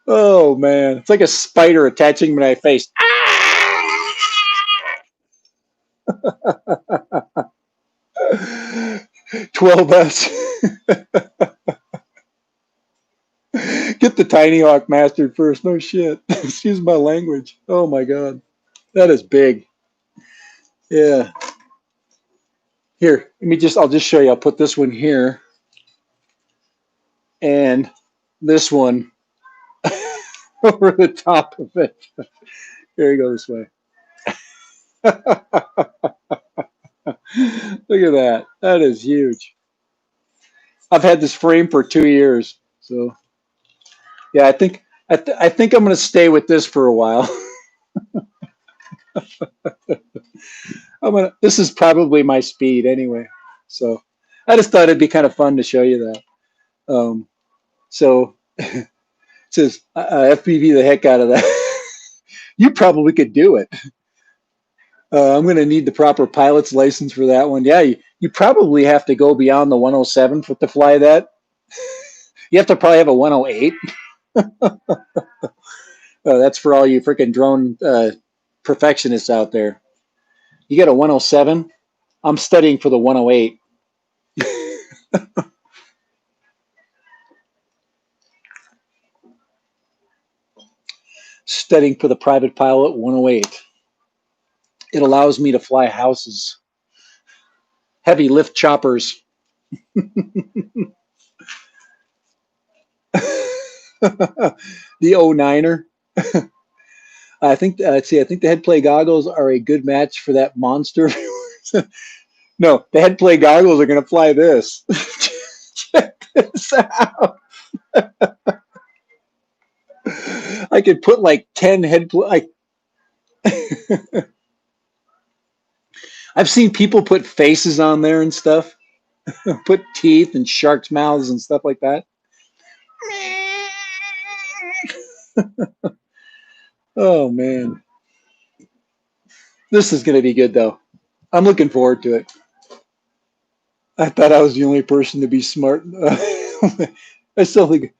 Oh man, it's like a spider attaching my face. 12S. Get the tiny hawk mastered first. No shit. Excuse my language. Oh my god, that is big. Yeah. Here, I'll just show you. I'll put this one here and this one over the top of it. Here you go this way. Look at that. That is huge. I've had this frame for 2 years. So yeah, I think I'm gonna stay with this for a while. This is probably my speed anyway. So I just thought it'd be kind of fun to show you that. So it says FPV the heck out of that. You probably could do it. I'm going to need the proper pilot's license for that one. Yeah, you probably have to go beyond the 107 to fly that. You have to probably have a 108. That's for all you freaking drone perfectionists out there. You get a 107. I'm studying for the 108. Studying for the private pilot 108. It allows me to fly houses, heavy lift choppers. The 09er. I think let's see. I think the head play goggles are a good match for that monster. No, the head play goggles are going to fly this. Check this out. I could put like 10 head play. I've seen people put faces on there and stuff, put teeth and sharks' mouths and stuff like that. Oh man, this is going to be good though. I'm looking forward to it. I thought I was the only person to be smart. I still think.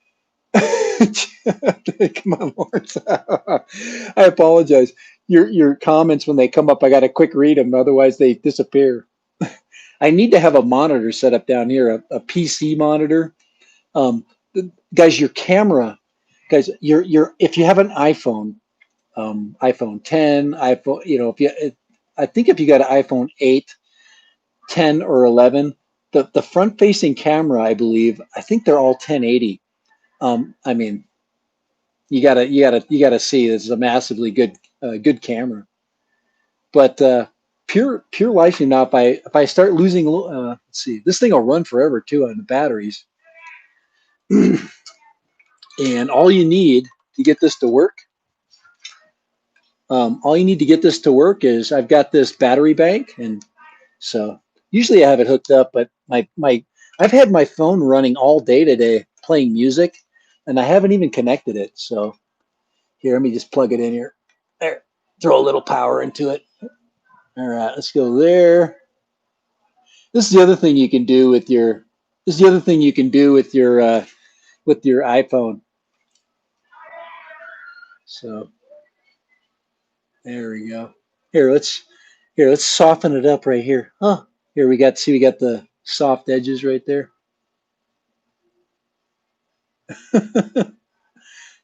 Come on, Lawrence. I apologize. Your comments when they come up, I got to quick read them, otherwise they disappear. I need to have a monitor set up down here, a PC monitor. Um, guys, your camera, guys, your if you have an iPhone, iPhone 10, iPhone, if I think if you got an iPhone 8, 10, or 11, the front facing camera, I believe, I think they're all 1080. I mean, you gotta see this is a massively good camera. But pure life, if I start losing, let's see, this thing will run forever too on the batteries. And all you need to get this to work is I've got this battery bank, and so usually I have it hooked up, but my I've had my phone running all day today playing music, and I haven't even connected it. So here, let me just plug it in here. There, throw a little power into it. All right, let's go there. This is the other thing you can do with your. This is the other thing you can do with your iPhone. So there we go. Here, let's soften it up right here. Huh? Here we got the soft edges right there.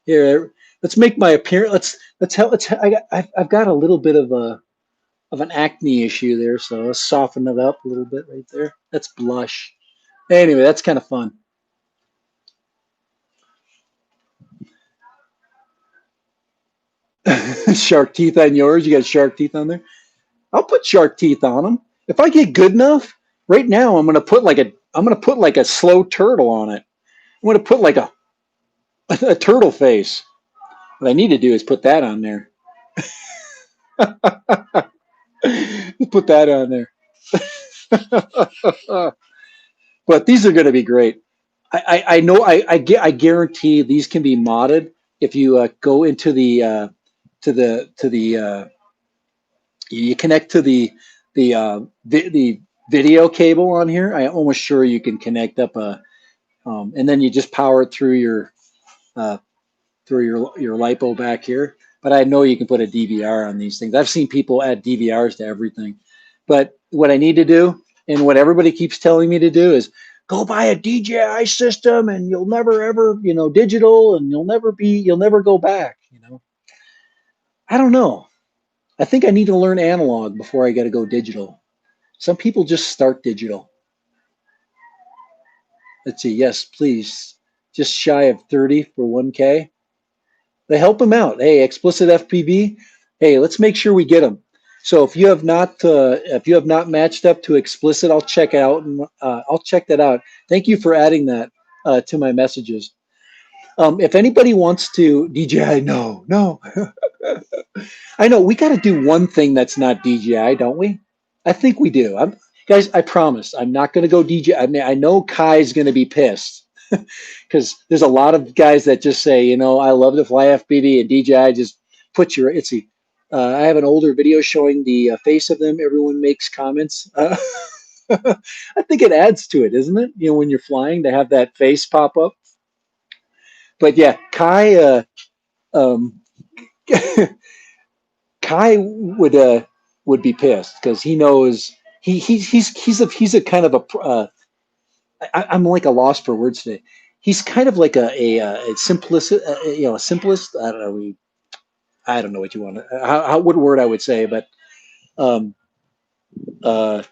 Here, let's make my appearance. I've got a little bit of an acne issue there, so let's soften it up a little bit right there. That's blush. Anyway, that's kind of fun. Shark teeth on yours. You got shark teeth on there. I'll put shark teeth on them if I get good enough. Right now, I'm gonna put like a slow turtle on it. I'm gonna put like a turtle face. What I need to do is put that on there. Put that on there. But these are going to be great. I know I guarantee these can be modded if you go into the you connect to the video cable on here. I almost sure you can connect up and then you just power it uh, through your lipo back here. But I know you can put a DVR on these things. I've seen people add DVRs to everything. But what I need to do, and what everybody keeps telling me to do, is go buy a DJI system, and you'll never ever, digital, and you'll never go back. I don't know. I think I need to learn analog before I got to go digital. Some people just start digital. Let's see. Yes, please. Just shy of 30 for 1K. They help them out. Hey, explicit FPV. Hey, let's make sure we get them. So if you have not matched up to explicit, I'll check out and I'll check that out. Thank you for adding that to my messages. If anybody wants to DJI, no. I know we got to do one thing that's not DJI, don't we? I think we do. Guys, I promise I'm not going to go DJI. I mean, I know Kai's going to be pissed because there's a lot of guys that just say, I love to fly FPV, and DJI just put your itsy. I have an older video showing the face of them. Everyone makes comments. I think it adds to it, isn't it? When you're flying to have that face pop up. But yeah, um, Kai would be pissed because he knows he's a kind of a I'm like a loss for words today. He's kind of like a simplest a simplest. I don't know what you want to what word I would say, but um, uh,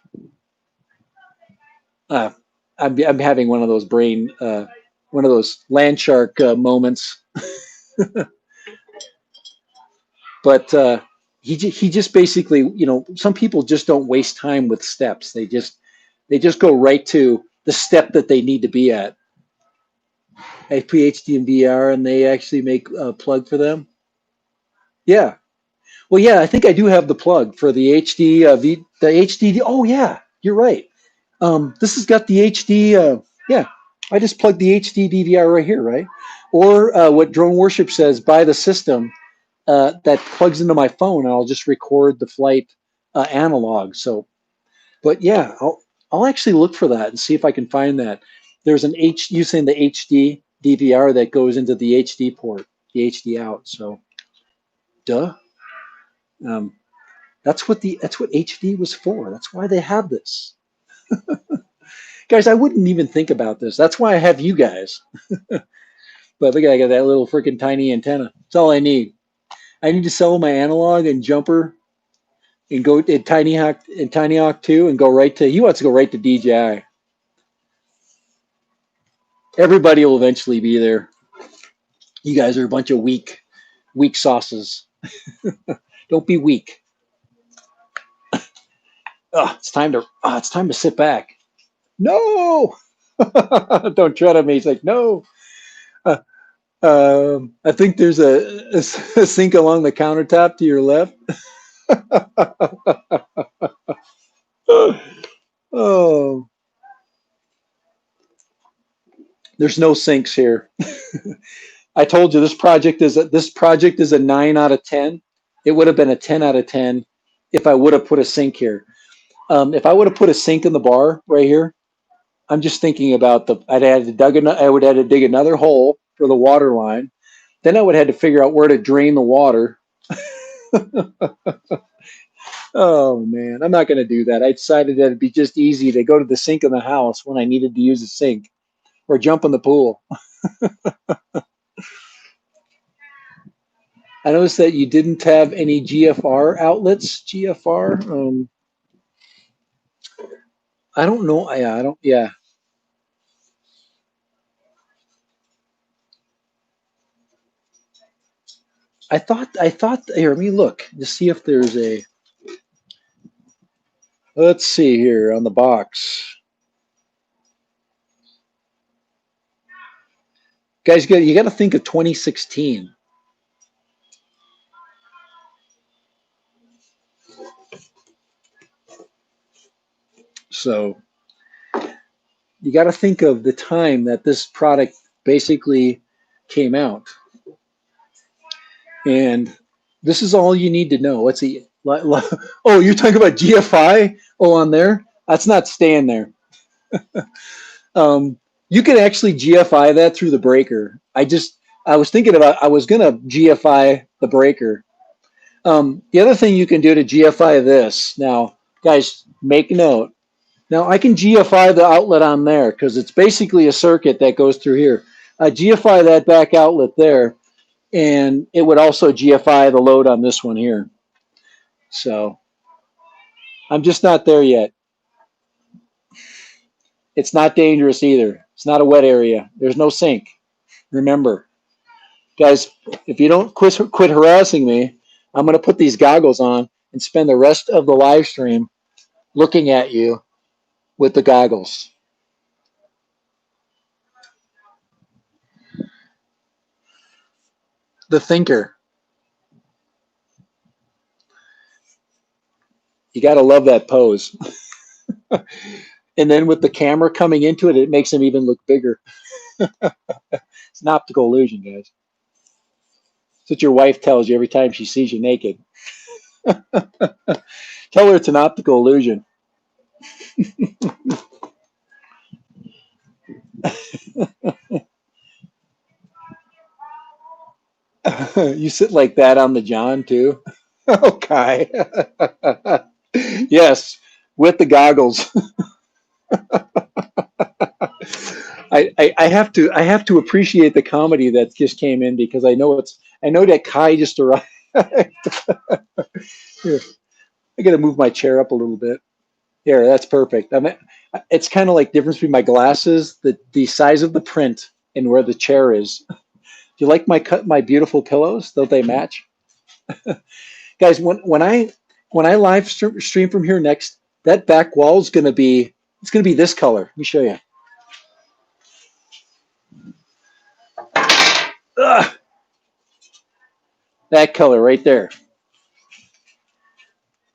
uh, I'm having one of those one of those land shark moments. But he just basically, some people just don't waste time with steps. They just go right to the step that they need to be at. A PhD in VR, and they actually make a plug for them. Yeah. Well, yeah, I think I do have the plug for the HD the HD. Oh yeah, you're right. This has got the HD. Yeah, I just plugged the HD DVR right here, right? Or what Drone Worship says, buy the system that plugs into my phone, and I'll just record the flight analog. So But yeah, I'll actually look for that and see if I can find that. There's an using the HD DVR that goes into the HD port, the HD out. So, duh. Um, that's what HD was for. That's why they have this, guys. I wouldn't even think about this. That's why I have you guys. But look, I got that little freaking tiny antenna. That's all I need. I need to sell my analog and jumper and go to Tiny Hawk 2 and go right to. He wants to go right to DJI. Everybody will eventually be there. You guys are a bunch of weak sauces. Don't be weak. It's time to sit back. No, don't tread on me. He's like, no. Uh, I think there's a sink along the countertop to your left. Oh, there's no sinks here. I told you this project is a 9 out of 10. It would have been a 10 out of 10 if I would have put a sink here. If I would have put a sink in the bar right here, I'm just thinking about I would have to dig another hole for the water line. Then I would have had to figure out where to drain the water. Oh man, I'm not going to do that. I decided that it'd be just easy to go to the sink in the house when I needed to use a sink or jump in the pool. I noticed that you didn't have any GFR outlets. GFR. I don't know. Yeah, I don't. Yeah, I thought. Here, let me look to see if there's a. Let's see here on the box. Guys, you got to think of 2016. So you got to think of the time that this product basically came out. And this is all you need to know. What's the oh, you're talking about GFI? Oh, on there? That's not staying there. Um, you can actually GFI that through the breaker. I was thinking about I was gonna GFI the breaker. The other thing you can do to GFI this now, guys, make note. Now I can GFI the outlet on there because it's basically a circuit that goes through here. I GFI that back outlet there, and it would also GFI the load on this one here. So I'm just not there yet. It's not dangerous either. It's not a wet area. There's no sink. Remember, guys, if you don't quit harassing me, I'm going to put these goggles on and spend the rest of the live stream looking at you with the goggles. The thinker. You got to love that pose. And then with the camera coming into it, it makes him even look bigger. It's an optical illusion, guys. That's what your wife tells you every time she sees you naked. Tell her it's an optical illusion. You sit like that on the John too. Okay. Yes, with the goggles. I have to appreciate the comedy that just came in because I know that Kai just arrived. Here, I got to move my chair up a little bit. Here, that's perfect. It's kind of like difference between my glasses, the size of the print, and where the chair is. Do you like my beautiful pillows? Don't they match? Guys, when I live stream from here next, that back wall is gonna be this color. Let me show you. Ugh, that color right there.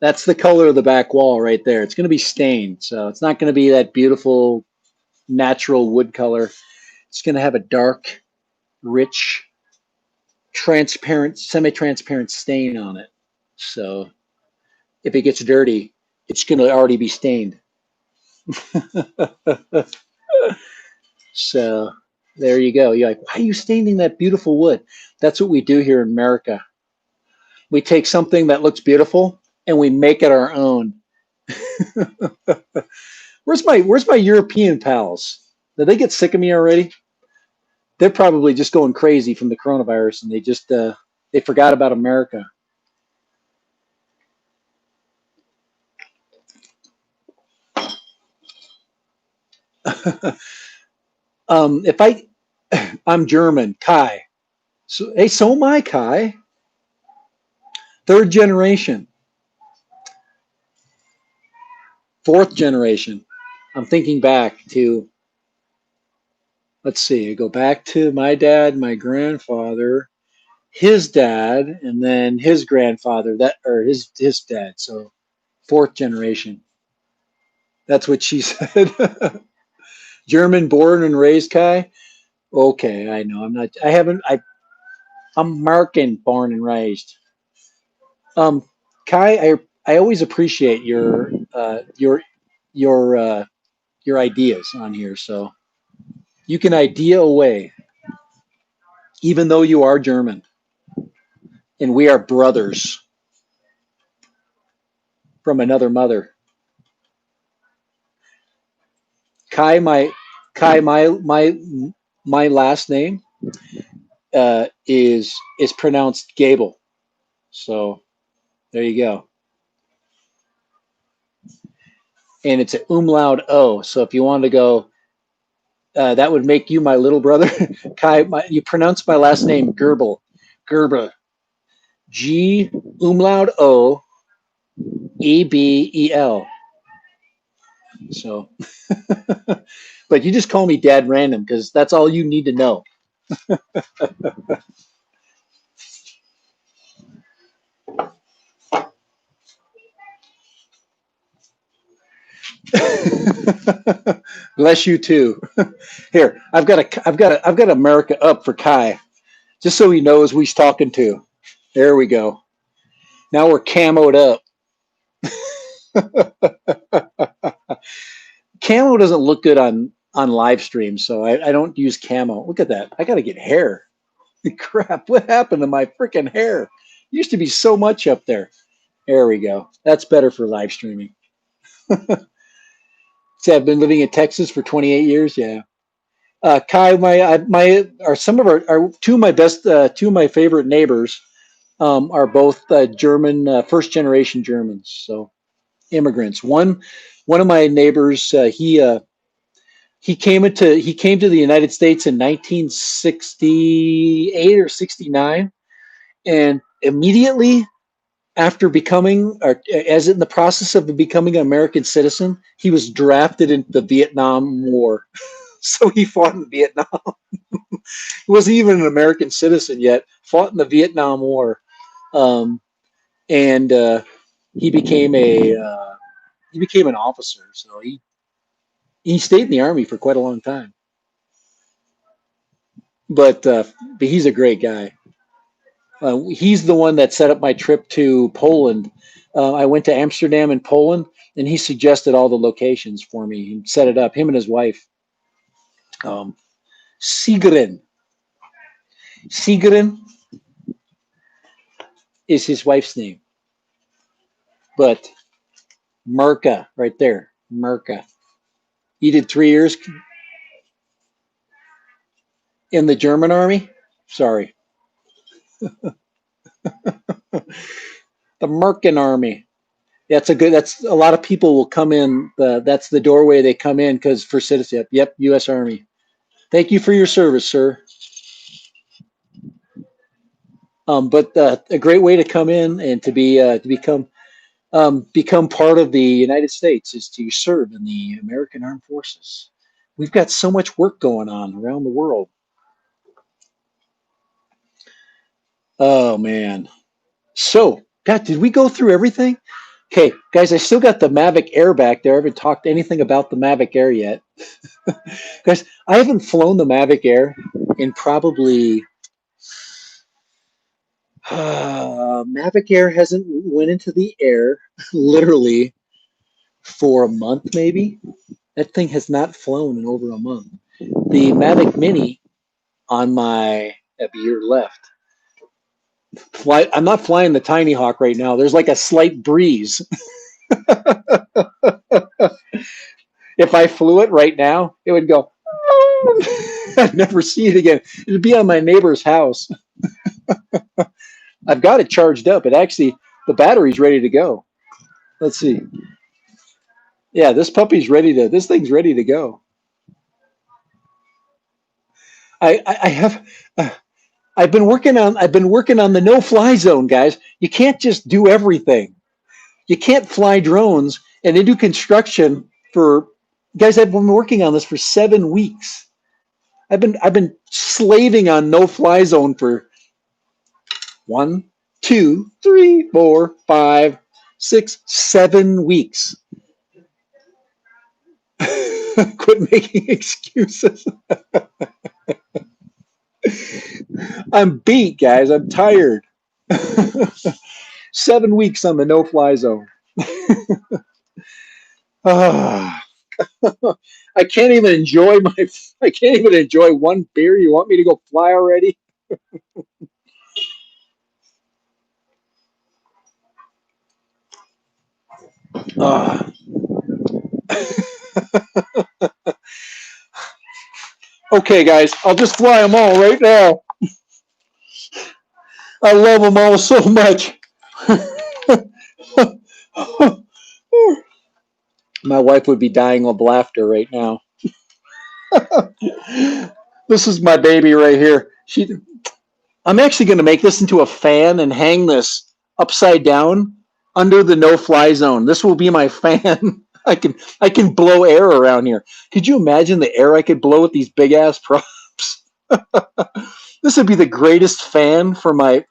That's the color of the back wall right there. It's gonna be stained, so it's not gonna be that beautiful natural wood color. It's gonna have a dark, rich, transparent, semi-transparent stain on it. So if it gets dirty, it's going to already be stained. So there you go. You're like, why are you staining that beautiful wood? That's what we do here in America. We take something that looks beautiful and we make it our own. Where's my European pals? Did they get sick of me already? They're probably just going crazy from the coronavirus and they forgot about America. If I'm German, Kai. So hey, so am I, Kai. Third generation, fourth generation. I'm thinking back to, let's see, I go back to my dad, my grandfather, his dad, and then his grandfather, that or his dad. So fourth generation. That's what she said. German born and raised, Kai. Okay, I know. I'm not. I haven't. I'm American born and raised. Um, Kai, I always appreciate your your ideas on here. So you can idea away, even though you are German and we are brothers from another mother. Kai, my last name is pronounced Gable. So there you go, and it's an umlaut O. So if you wanted to go, that would make you my little brother. Kai, you pronounce my last name Gerbel, Gerber, G umlaut O Ebel. So, but you just call me Dad Random because that's all you need to know. Bless you too. Here, I've got America up for Kai, just so he knows who he's talking to. There we go. Now we're camoed up. Camo doesn't look good on live stream, so I don't use camo. Look at that. I got to get hair. Crap, what happened to my freaking hair? Used to be so much up there. There we go. That's better for live streaming. See, I've been living in Texas for 28 years. Yeah. Kai, my are some of our two of my best two of my favorite neighbors are both German first generation Germans, so immigrants. One of my neighbors he came to the United States in 1968 or 69, and immediately after becoming, or as in the process of becoming an American citizen, he was drafted into the Vietnam War. So he fought in Vietnam. He wasn't even an American citizen yet. Fought in the Vietnam War, um, and he became a he became an officer. So he stayed in the army for quite a long time. But he's a great guy. He's the one that set up my trip to Poland. I went to Amsterdam and Poland, and he suggested all the locations for me. He set it up. Him and his wife, um, Sigrid. Sigrid is his wife's name, but Merca right there, Merca. He did 3 years in the German army. Sorry, the Mercan army. That's a good. That's a lot of people will come in. That's the doorway they come in because for citizenship. Yep, U.S. Army. Thank you for your service, sir. But a great way to come in and to become part of the United States is to serve in the American Armed Forces. We've got so much work going on around the world. Oh man. So, God, did we go through everything? Okay, guys, I still got the Mavic Air back there. I haven't talked anything about the Mavic Air yet. Guys, I haven't flown the Mavic Air in probably Mavic Air hasn't went into the air literally for a month, maybe. That thing has not flown in over a month. The Mavic Mini on my at your left. I'm not flying the Tiny Hawk right now. There's like a slight breeze. If I flew it right now, it would go. I'd never see it again. It'd be on my neighbor's house. I've got it charged up. The battery's ready to go. Let's see. Yeah, this thing's ready to go. I have, I've been working on the no-fly zone, guys. You can't just do everything. You can't fly drones and they do construction for, guys, I've been working on this for 7 weeks. I've been slaving on no-fly zone for 1, 2, 3, 4, 5, 6, 7 weeks. Quit making excuses. I'm beat, guys. I'm tired. 7 weeks on the no-fly zone. I can't even enjoy one beer. You want me to go fly already? Okay, guys, I'll just fly them all right now. I love them all so much. My wife would be dying of laughter right now. This is my baby right here. I'm actually going to make this into a fan and hang this upside down under the no-fly zone. This will be my fan. I can blow air around here. Could you imagine the air I could blow with these big ass props? This would be the greatest fan for my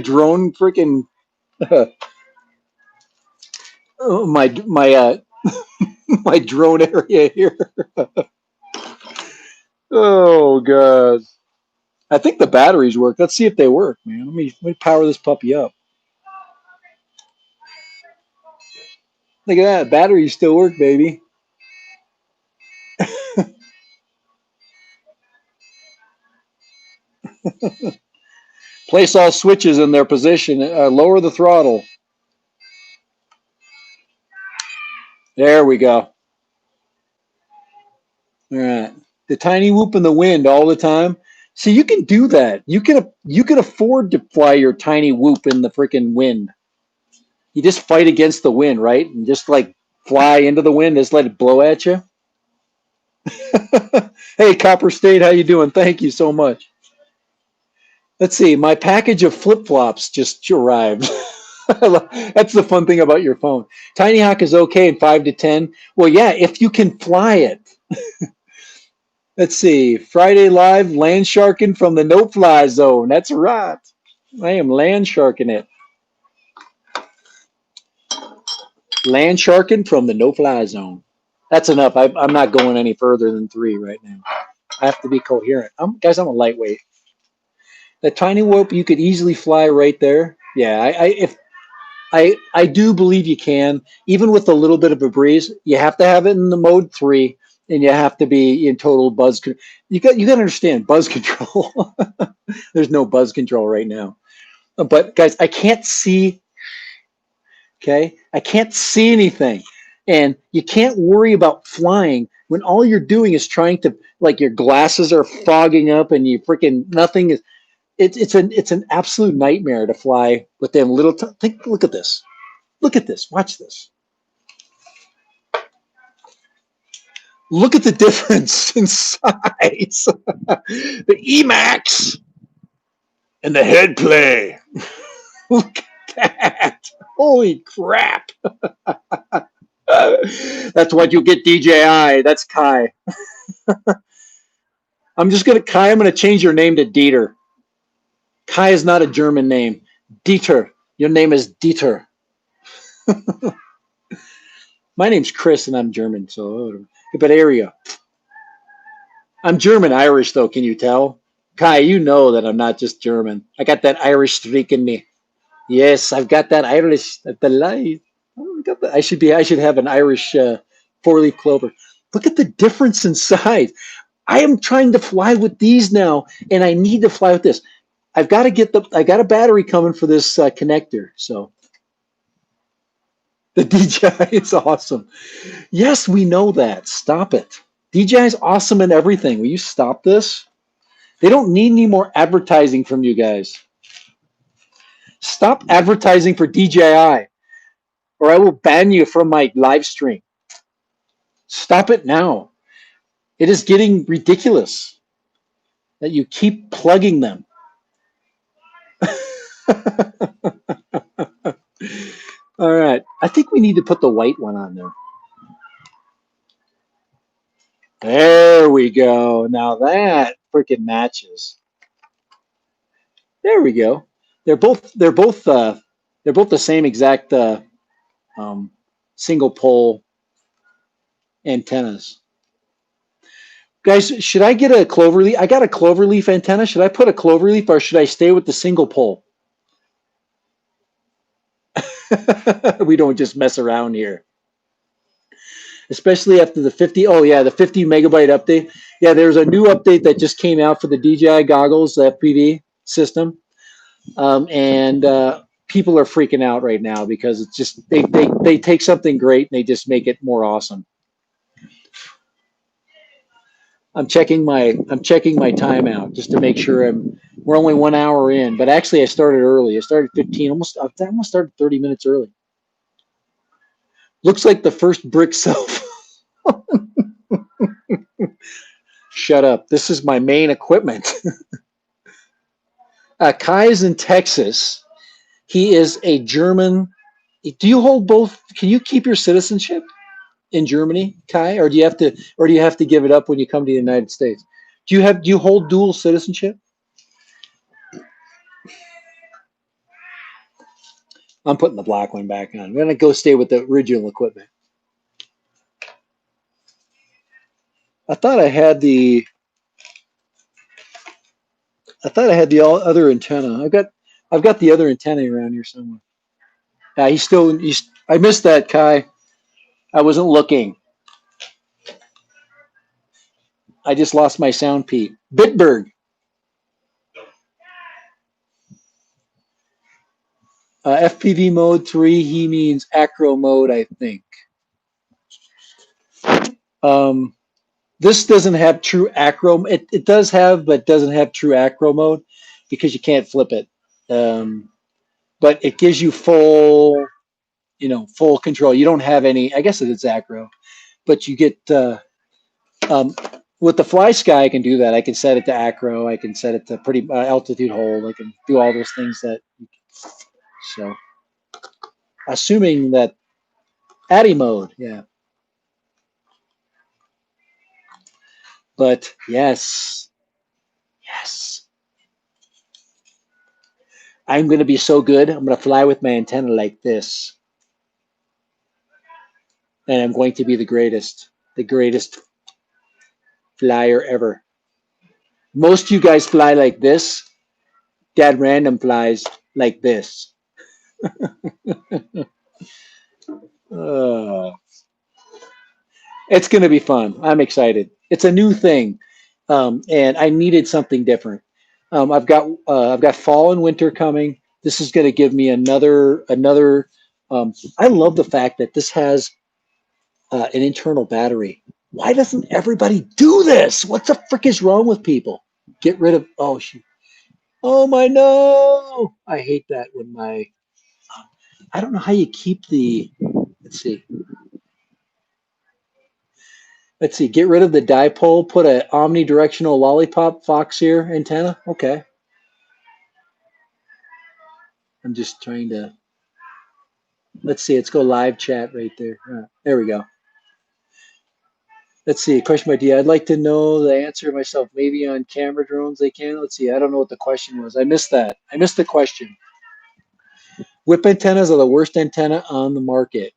drone freaking my my drone area here. Oh god. I think the batteries work. Let's see if they work, man. Let me power this puppy up. Look at that. Batteries still work, baby. Place all switches in their position. Lower the throttle. There we go. All right. The tiny whoop in the wind all the time. See, you can do that. You can afford to fly your tiny whoop in the freaking wind. You just fight against the wind, right? And just like fly into the wind, just let it blow at you. Hey, Copper State, how you doing? Thank you so much. Let's see. My package of flip-flops just arrived. That's the fun thing about your phone. Tiny Hawk is okay in 5 to 10. Well, yeah, if you can fly it. Let's see. Friday live, land sharking from the no-fly zone. That's right. I am land sharking it. Land sharking from the no-fly zone. That's enough. I'm not going any further than 3 right now. I have to be coherent. Guys, I'm a lightweight. The tiny whoop, you could easily fly right there. Yeah, I do believe you can, even with a little bit of a breeze. You have to have it in the mode 3, and you have to be in total buzz. You got to understand buzz control. There's no buzz control right now. But guys, I can't see. Okay, I can't see anything, and you can't worry about flying when all you're doing is trying to, like, your glasses are fogging up, and you freaking nothing is. It's an absolute nightmare to fly with them little. Look at this. Look at this. Watch this. Look at the difference in size. The Emax and the head play. Look at that. Holy crap. That's what you get, DJI. That's Kai. I'm going to change your name to Dieter. Kai is not a German name. Dieter. Your name is Dieter. My name's Chris and I'm German, so but area. I'm German Irish though, can you tell? Kai, you know that I'm not just German. I got that Irish streak in me. Yes, I've got that Irish, the light. Oh, look at that. I should have an Irish four-leaf clover. Look at the difference in size. I am trying to fly with these now, and I need to fly with this. I got a battery coming for this connector. So the DJI is awesome. Yes, we know that. Stop it. DJI is awesome in everything. Will you stop this? They don't need any more advertising from you guys. Stop advertising for DJI, or I will ban you from my live stream. Stop it now. It is getting ridiculous that you keep plugging them. All right. I think we need to put the white one on there. There we go. Now that freaking matches. There we go. They're both the same exact um, single pole antennas. Guys, should I get a cloverleaf? I got a cloverleaf antenna. Should I put a cloverleaf or should I stay with the single pole? We don't just mess around here. Especially after the 50, oh yeah, the 50 megabyte update. Yeah, there's a new update that just came out for the DJI goggles, the FPV system. And people are freaking out right now because it's just they take something great and they just make it more awesome. I'm checking my timeout just to make sure we're only 1 hour in, but actually I started early. I started 15, I almost started 30 minutes early. Looks like the first brick self. Shut up. This is my main equipment. Kai is in Texas. He is a German. Do you hold both? Can you keep your citizenship in Germany, Kai, or do you have to give it up when you come to the United States? Do you hold dual citizenship? I'm putting the black one back on. I'm gonna go stay with the original equipment. I thought I had the other antenna. I've got the other antenna around here somewhere. I missed that, Kai. I wasn't looking. I just lost my sound, Pete. Bitburg. FPV mode 3, he means acro mode, I think. Um, this doesn't have true acro. It does have, but doesn't have true acro mode because you can't flip it. But it gives you full control. You don't have any, I guess it's acro, but you get, um, with the Fly Sky, I can do that. I can set it to acro. I can set it to pretty altitude hold. I can do all those things so assuming that ADI mode, yeah. But yes, I'm going to be so good. I'm going to fly with my antenna like this. And I'm going to be the greatest flyer ever. Most of you guys fly like this. Dad Random flies like this. uh, it's going to be fun. I'm excited. It's a new thing, and I needed something different. I've got fall and winter coming. This is going to give me another. I love the fact that this has an internal battery. Why doesn't everybody do this? What the frick is wrong with people? Get rid of. Oh shoot. Oh my no! I hate that when my. I don't know how you keep the. Let's see. Let's see. Get rid of the dipole. Put a omnidirectional lollipop fox ear antenna. Okay. I'm just trying to. Let's see. Let's go live chat right there. There we go. Let's see. Question by D. I'd like to know the answer myself. Maybe on camera drones they can. Let's see. I don't know what the question was. I missed that. I missed the question. Whip antennas are the worst antenna on the market.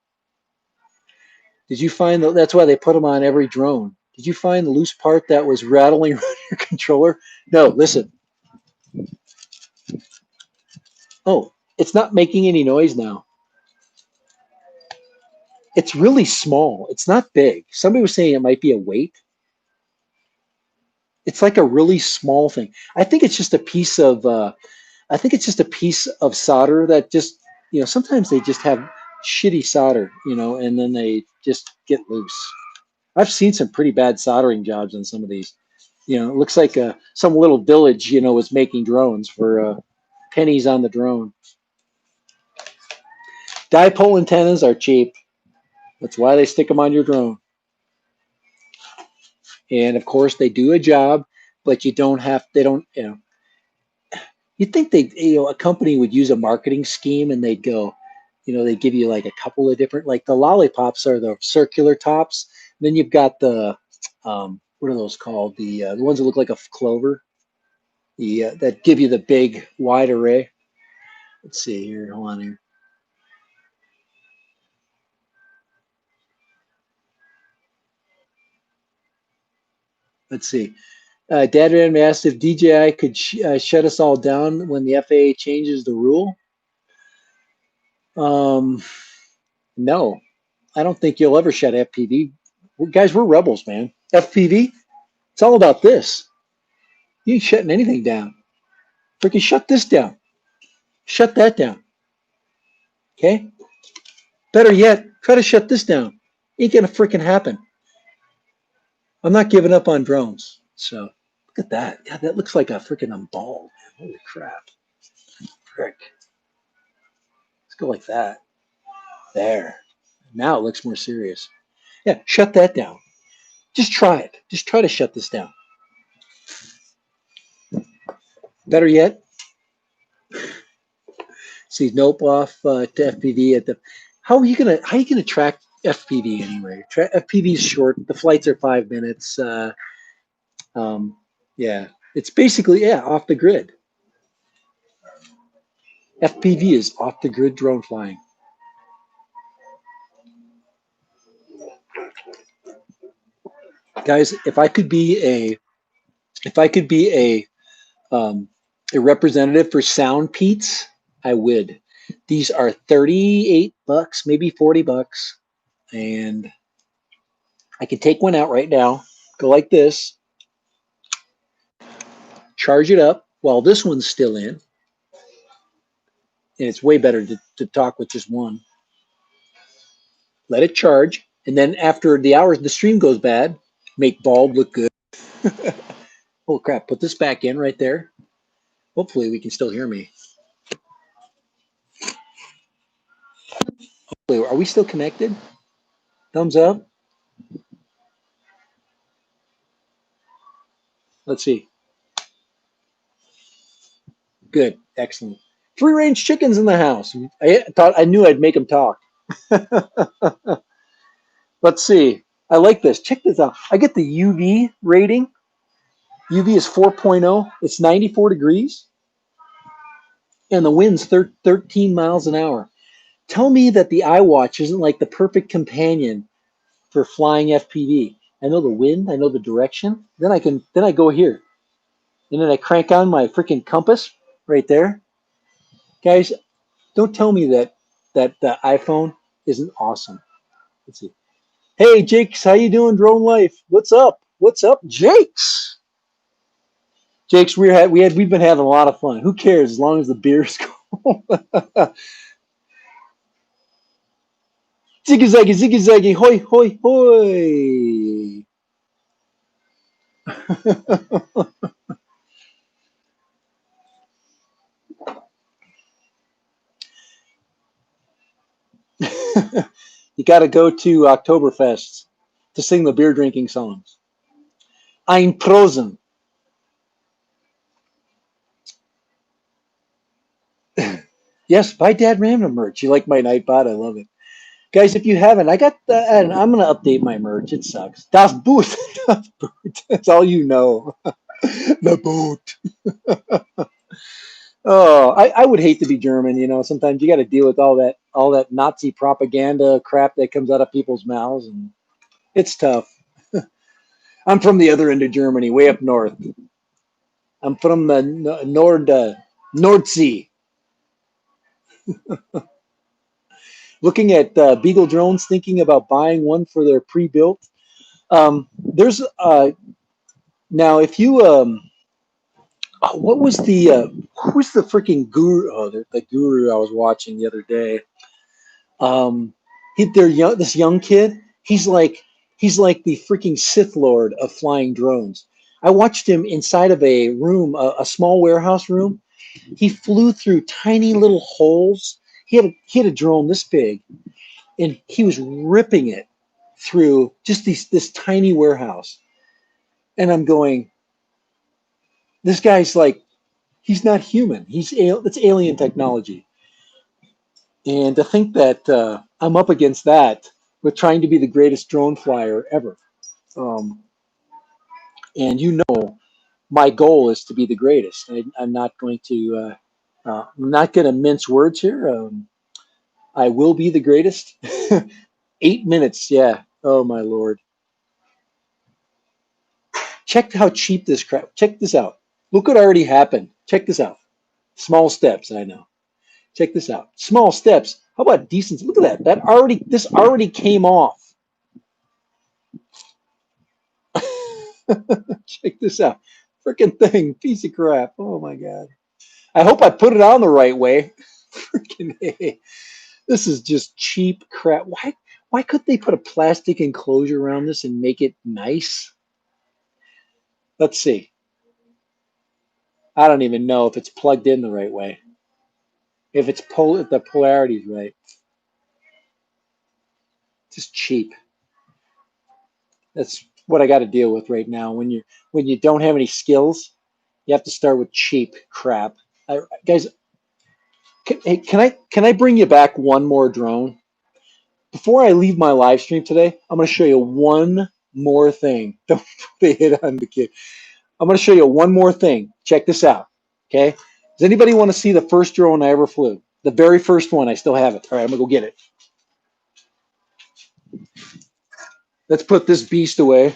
Did you find that? That's why they put them on every drone. Did you find the loose part that was rattling around your controller? No, listen. Oh, it's not making any noise now. It's really small. It's not big. Somebody was saying it might be a weight. It's like a really small thing. I think it's just a piece of I think it's just a piece of solder that just, sometimes they just have shitty solder, and then they just get loose. I've seen some pretty bad soldering jobs on some of these. It looks like some little village, was making drones for pennies on the drone. Dipole antennas are cheap. That's why they stick them on your drone. And of course, they do a job, but they don't, you'd think a company would use a marketing scheme and they'd go, they give you like a couple of different, like the lollipops are the circular tops. Then you've got the, what are those called? The ones that look like a clover, that give you the big wide array. Let's see here. Hold on here. Let's see. Dad Random asked if DJI could shut us all down when the FAA changes the rule. No, I don't think you'll ever shut FPV. Guys, we're rebels, man. FPV, it's all about this. You ain't shutting anything down. Freaking shut this down. Shut that down. Okay? Better yet, try to shut this down. Ain't gonna freaking happen. I'm not giving up on drones. So look at that. God, that looks like a freaking ball. Holy crap. Frick. Let's go like that. There. Now it looks more serious. Yeah, shut that down. Just try it. Just try to shut this down. Better yet, see, nope off to FPV at the. How are you gonna track FPV anyway? FPV is short. The flights are 5 minutes. Um, yeah, it's basically off the grid. FPV is off the grid drone flying. Guys, if I could be a representative for Sound Pete's, I would. These are $38, maybe $40, and I could take one out right now, go like this, charge it up while this one's still in, and it's way better to talk with just one. Let it charge, and then after the hours, the stream goes bad, make bald look good. Oh crap, put this back in right there. Hopefully we can still hear me. Hopefully, are we still connected? Thumbs up. Let's see. Good, excellent. Free range chickens in the house. I knew I'd make them talk. Let's see. I like this. Check this out. I get the UV rating. UV is 4.0. It's 94 degrees, and the wind's 13 miles an hour. Tell me that the iWatch isn't like the perfect companion for flying FPV. I know the wind. I know the direction. Then I go here, and then I crank on my freaking compass right there. Guys, don't tell me that the iPhone isn't awesome. Let's see. Hey, Jakes, how you doing, Drone Life? What's up? What's up, Jakes? Jakes, we've been having a lot of fun. Who cares as long as the beer's cold? Ziggy zaggy, ziggy zaggy, hoi hoi hoi. You got to go to Oktoberfest to sing the beer drinking songs. Ein Prosen. Yes, buy Dad Random merch. You like my Nightbot? I love it. Guys, if you haven't, and I'm going to update my merch. It sucks. Das Boot. Das Boot. That's all you know. The boot. Oh, I would hate to be German. Sometimes you got to deal with all that Nazi propaganda crap that comes out of people's mouths, and it's tough. I'm from the other end of Germany, way up north. I'm from the Nordsee. Looking at Beagle drones, thinking about buying one for their pre-built. There's now if you what was the who's the freaking guru? Oh, the guru I was watching the other day. They're young. This young kid. He's like the freaking Sith Lord of flying drones. I watched him inside of a room, a small warehouse room. He flew through tiny little holes. He had a drone this big, and he was ripping it through just this tiny warehouse. And I'm going, this guy's like, he's not human. That's alien technology. And to think that I'm up against that with trying to be the greatest drone flyer ever. Um, and my goal is to be the greatest. I'm not going to I'm not going to mince words here. I will be the greatest. 8 minutes, yeah. Oh my lord! Check how cheap this crap. Check this out. Look what already happened. Check this out. Small steps. I know. Check this out. Small steps. How about decency? Look at that. This already came off. Check this out. Freaking thing. Piece of crap. Oh my god. I hope I put it on the right way. Freaking A. This is just cheap crap. Why couldn't they put a plastic enclosure around this and make it nice? Let's see. I don't even know if it's plugged in the right way. If the polarity's right. Just cheap. That's what I got to deal with right now. When you don't have any skills, you have to start with cheap crap. Guys, hey, can I bring you back one more drone before I leave my live stream today? I'm going to show you one more thing. Don't put the hit on the kid. I'm going to show you one more thing. Check this out. Okay. Does anybody want to see the first drone I ever flew? The very first one. I still have it. All right, I'm going to go get it. Let's put this beast away.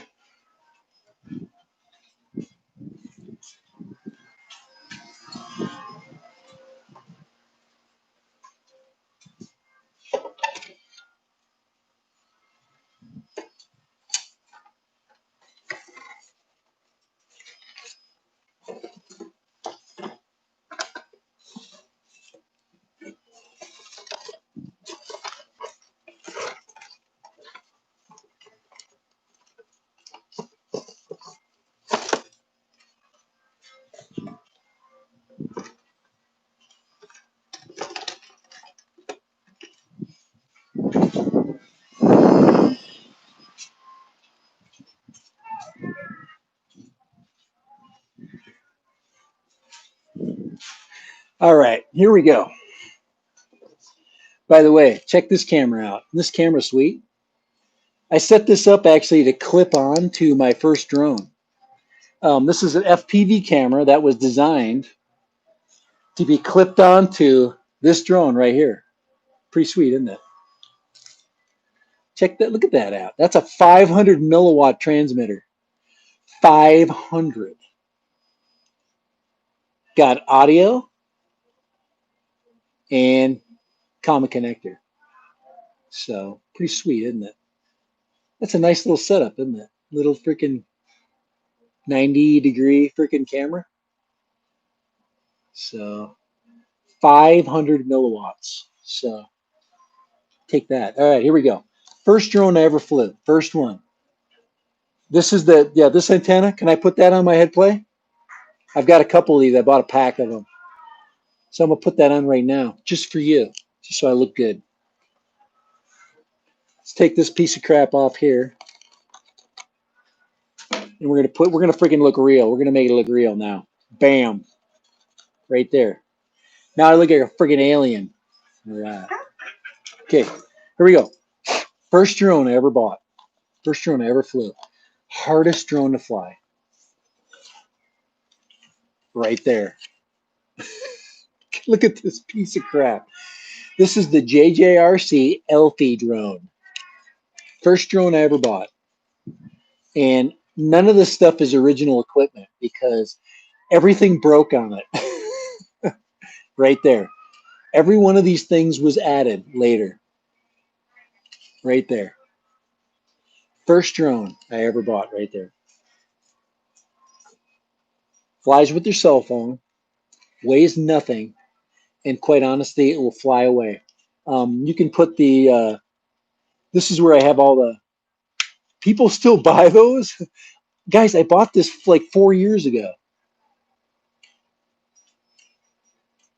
All right, here we go. By the way, check this camera out. This camera's sweet. I set this up actually to clip on to my first drone. This is an FPV camera that was designed to be clipped onto this drone right here. Pretty sweet, isn't it? Check that. Look at that out. That's a 500 milliwatt transmitter. 500. Got audio and common connector. So pretty sweet, isn't it? That's a nice little setup, isn't it? Little freaking 90-degree freaking camera. So 500 milliwatts. So take that. All right, here we go. First drone I ever flew. First one. This is this antenna. Can I put that on my head play? I've got a couple of these. I bought a pack of them. So I'm going to put that on right now, just for you, just so I look good. Let's take this piece of crap off here. And we're going to freaking look real. We're going to make it look real now. Bam. Right there. Now I look like a freaking alien. All right. Okay, here we go. First drone I ever bought. First drone I ever flew. Hardest drone to fly. Right there. Look at this piece of crap. This is the JJRC Elfie drone. First drone I ever bought. And none of this stuff is original equipment because everything broke on it. Right there. Every one of these things was added later. right there. First drone I ever bought right there. Flies with your cell phone, weighs nothing, and quite honestly, it will fly away. You can put this is where I have all the people still buy those. Guys, I bought this like 4 years ago,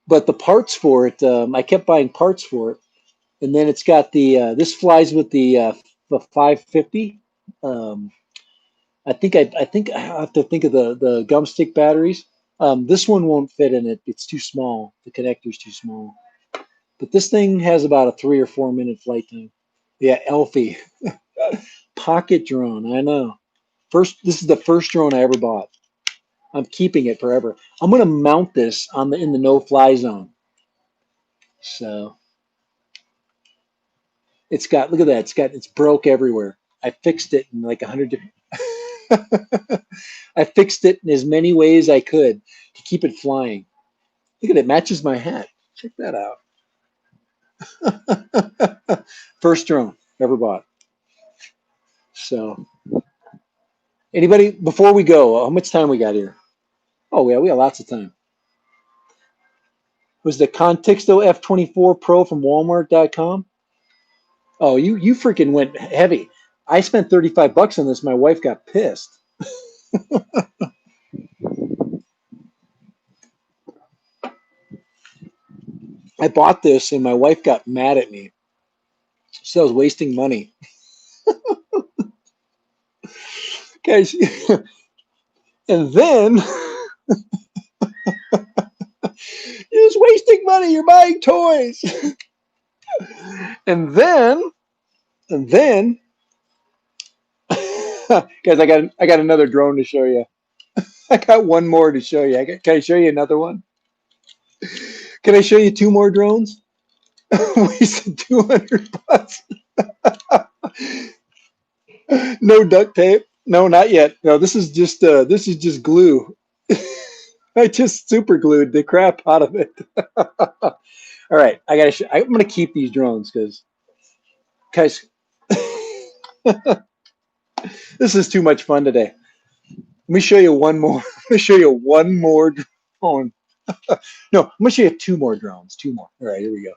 but the parts for it, I kept buying parts for it. And then it's got this flies with the 550. Um, I think I have to think of the gum stick batteries. This one won't fit in it. It's too small. The connector's too small. But this thing has about a 3 or 4 minute flight time. Yeah, Elfie. Pocket drone. I know. This is the first drone I ever bought. I'm keeping it forever. I'm gonna mount this on the in the no fly zone. So look at that. It's broke everywhere. I fixed it in like 100 different. I fixed it in as many ways I could to keep it flying. Look at it, matches my hat. Check that out. First drone ever bought. So, anybody before we go? How much time we got here? Oh yeah, we got lots of time. Was the Contexto F24 Pro from Walmart.com? Oh, you freaking went heavy. I spent 35 bucks on this. My wife got pissed. I bought this and my wife got mad at me. She said I was wasting money. Guys, and then you're just wasting money. You're buying toys. And then, and then, guys, I got another drone to show you. I got one more to show you. Can I show you another one? Can I show you two more drones? Wasted 200 bucks. No duct tape. No, not yet. No, this is just glue. I just super glued the crap out of it. All right, I'm gonna keep these drones because, guys, this is too much fun today. Let me show you one more. Let me show you one more drone. No, I'm gonna show you two more drones. Two more. All right, here we go.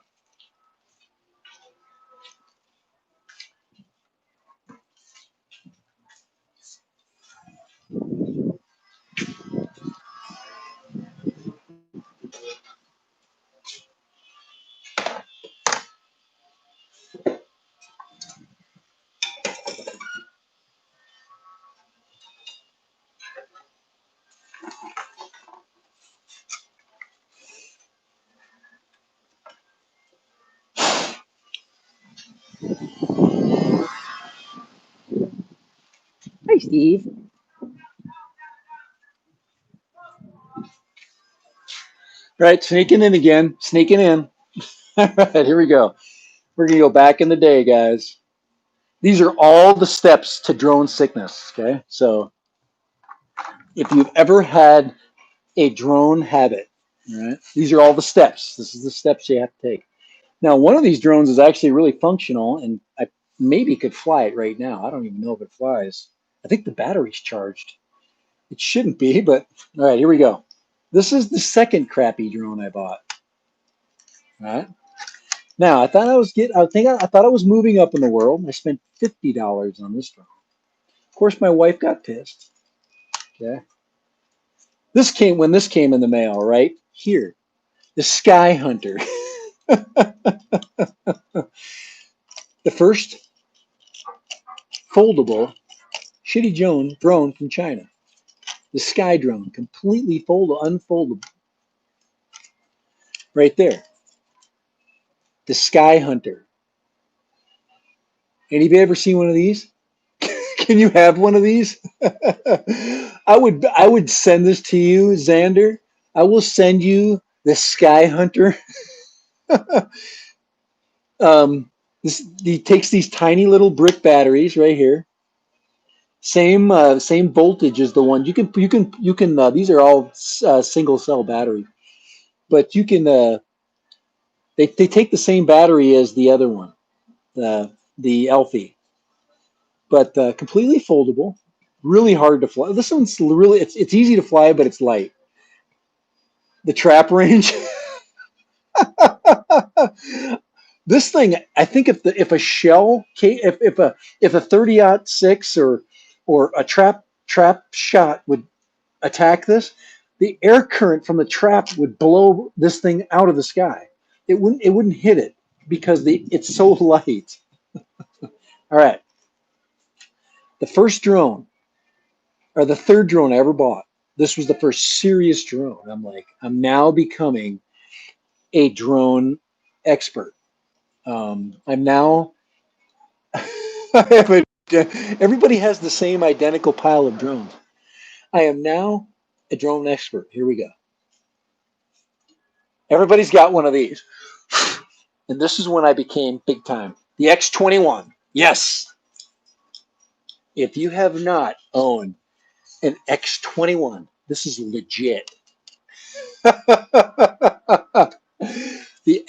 Hey, Steve. All right, sneaking in again. Sneaking in. All right, here we go. We're gonna go back in the day, guys. These are all the steps to drone sickness. Okay, so if you've ever had a drone habit, all right, these are all the steps. This is the steps you have to take. Now, one of these drones is actually really functional, and I maybe could fly it right now. I don't even know if it flies. I think the battery's charged. It shouldn't be, but all right, here we go. This is the second crappy drone I bought. All right. Now, I thought I was moving up in the world. I spent $50 on this drone. Of course, my wife got pissed. Okay. When this came in the mail, right here, the Sky Hunter, the first foldable shitty drone from China. The Sky drone, completely unfoldable. Right there. The Sky Hunter. Anybody ever seen one of these? Can you have one of these? I would send this to you, Xander. I will send you the Sky Hunter. He takes these tiny little brick batteries right here. Same voltage as the one you can. These are all single cell batteries, but you can. They take the same battery as the other one. the Elfie, but completely foldable, really hard to fly. This one's really it's easy to fly, but it's light. The trap range. This thing, I think if a shell, if a 30-06 or a trap shot would attack this, the air current from the trap would blow this thing out of the sky. It wouldn't hit it because it's so light. All right, the first drone or the third drone I ever bought. This was the first serious drone. I'm like, I'm now becoming a drone expert. I'm now. I have everybody has the same identical pile of drones. I am now a drone expert. Here we go. Everybody's got one of these. And this is when I became big time. The X21. Yes. If you have not owned an X21, this is legit. The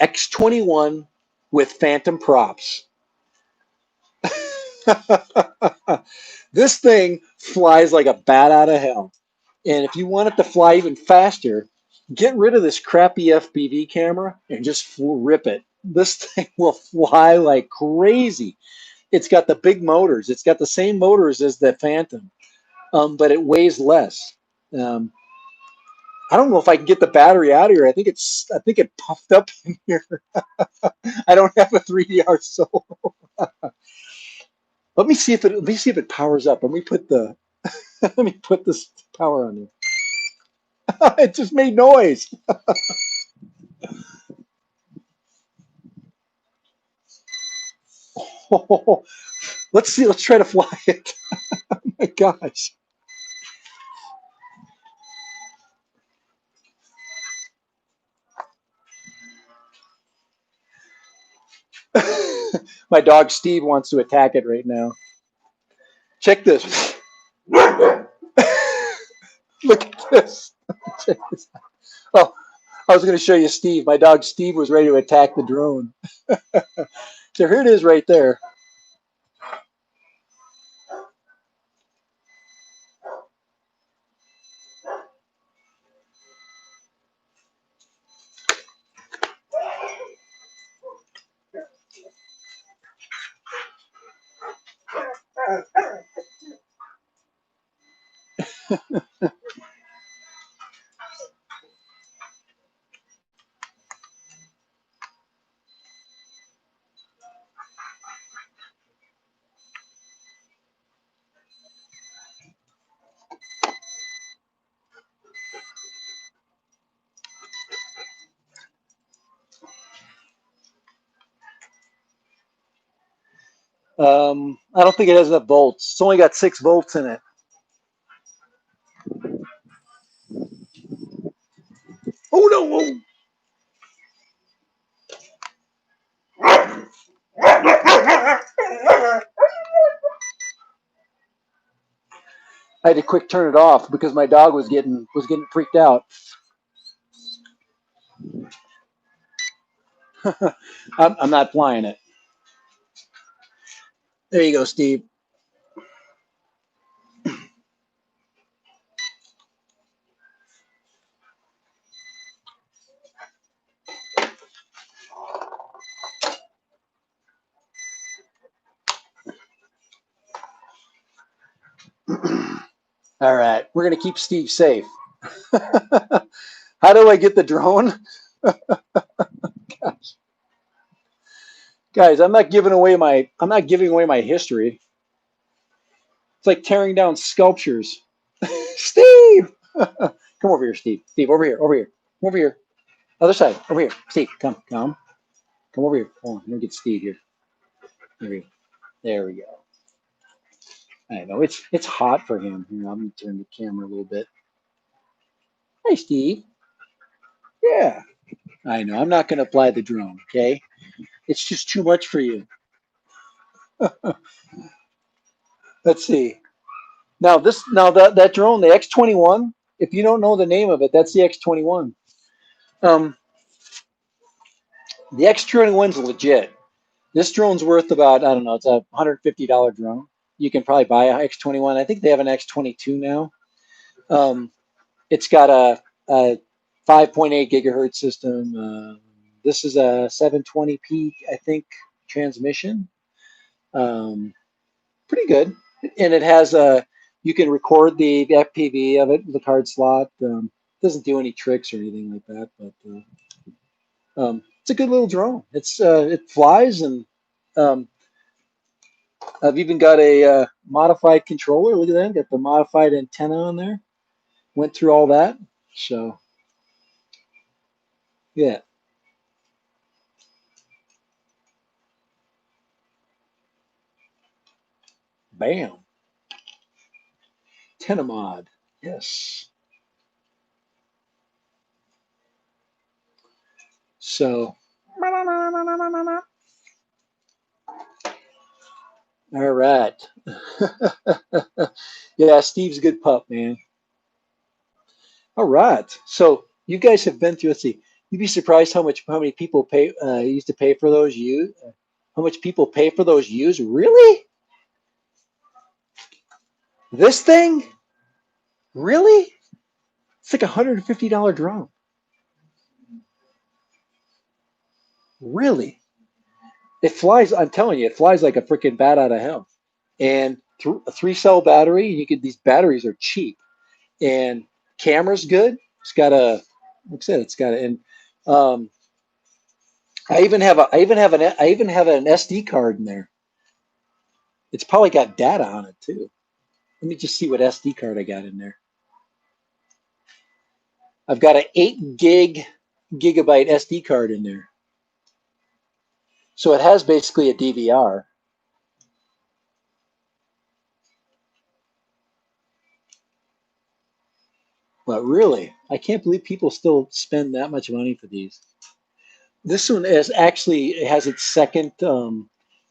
X21 with phantom props. This thing flies like a bat out of hell. And if you want it to fly even faster, get rid of this crappy FPV camera and just rip it. This thing will fly like crazy. It's got the big motors. It's got the same motors as the Phantom, but it weighs less. Um, I don't know if I can get the battery out of here. I think it puffed up in here. I don't have a 3DR Soul. Let me see if it powers up. Let me put the let me put this power on there. It just made noise. Oh, let's see. Let's try to fly it. Oh my gosh. My dog Steve wants to attack it right now. Check this. Look at this. Check this out. Oh, I was going to show you Steve. My dog Steve was ready to attack the drone. So here it is right there. I don't think it has enough volts. It's only got 6 volts in it. Oh no! I had to quick turn it off because my dog was getting freaked out. I'm not flying it. There you go, Steve. All right, we're gonna keep Steve safe. How do I get the drone? Gosh. Guys, I'm not giving away my history. It's like tearing down sculptures. Steve, come over here, Steve. Steve, over here, over here, over here. Other side, over here. Steve, come over here. Hold on, let me get Steve here. There we go. I know it's hot for him. Here, I'm gonna turn the camera a little bit. Hey, Steve. Yeah, I know. I'm not gonna fly the drone. Okay, it's just too much for you. Let's see. Now that drone, the X21. If you don't know the name of it, that's the X21. Um, the X21's legit. This drone's worth about, I don't know, it's a $150 drone. You can probably buy a X21. I think they have an X22 now. Um, it's got a 5.8 gigahertz system. This is a 720p, I think, transmission. Um, Pretty good. And it has a, you can record the FPV of it, the card slot. Doesn't do any tricks or anything like that, but it's a good little drone. It flies, and um, I've even got a modified controller. Look at that, got the modified antenna on there. Went through all that. So yeah, bam, antenna mod. Yes. So all right. Yeah, Steve's a good pup, man. All right. So you guys have been through. Let's see. You'd be surprised how many people pay used to pay for those used. How much people pay for those used? Really? This thing? Really? It's like $150 drone. Really? It flies. I'm telling you, it flies like a freaking bat out of hell. And a three-cell battery. You could. These batteries are cheap, and camera's good. It's got a. Like I said, it's got a. And um, I even have an SD card in there. It's probably got data on it too. Let me just see what SD card I got in there. I've got an 8 gigabyte SD card in there. So it has basically a DVR. But really, I can't believe people still spend that much money for these. This one is actually it has its second.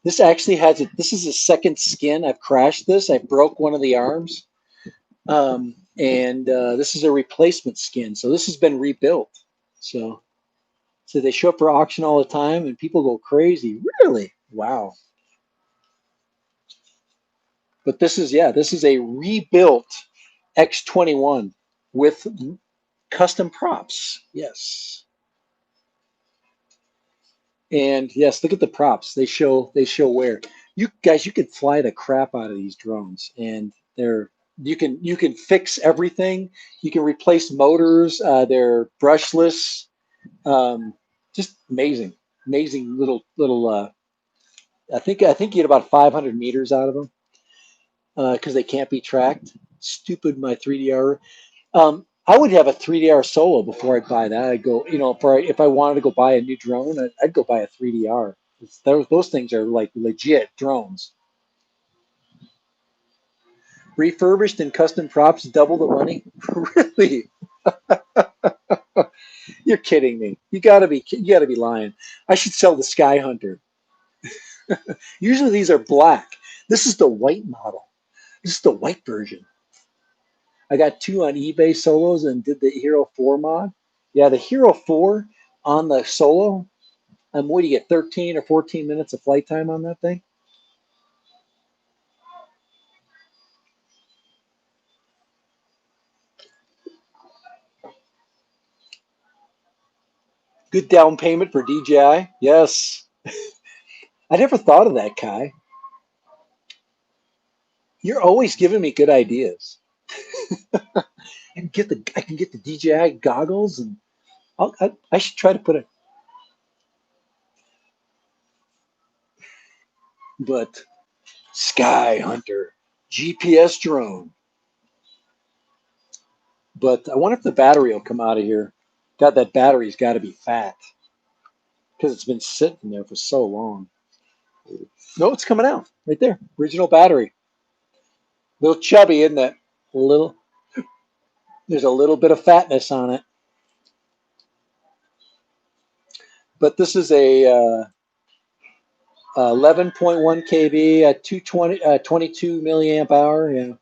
This actually has it. This is a second skin. I've crashed this. I broke one of the arms, and this is a replacement skin. So this has been rebuilt. So so they show up for auction all the time, and people go crazy. Really? Wow. But this is, yeah, this is a rebuilt X21 with custom props. Yes. And yes, look at the props. They show where. You guys, you could fly the crap out of these drones, and you can fix everything. You can replace motors. They're brushless. Um, just amazing, amazing little. I think you get about 500 meters out of them because they can't be tracked. Stupid my 3DR. I would have a 3DR solo before I'd buy that. I'd go, if I wanted to go buy a new drone, I'd go buy a 3DR. Those things are like legit drones. Refurbished and custom props, double the money. Really? You're kidding me. You gotta be lying. I should sell the Sky Hunter. Usually these are black. This is the white model. This is the white version. I got two on eBay solos and did the Hero 4 mod. Yeah, the Hero 4 on the solo. What do you get? 13 or 14 minutes of flight time on that thing? Good down payment for DJI. Yes. I never thought of that, Kai. You're always giving me good ideas. I can get the DJI goggles, and I should try to put it. But Sky Hunter GPS drone. But I wonder if the battery will come out of here. God, that battery's got to be fat because it's been sitting there for so long. No, it's coming out right there. Original battery. Little chubby, isn't it? Little. There's a little bit of fatness on it. But this is a 11.1 kV at 220 22 milliamp hour. Yeah.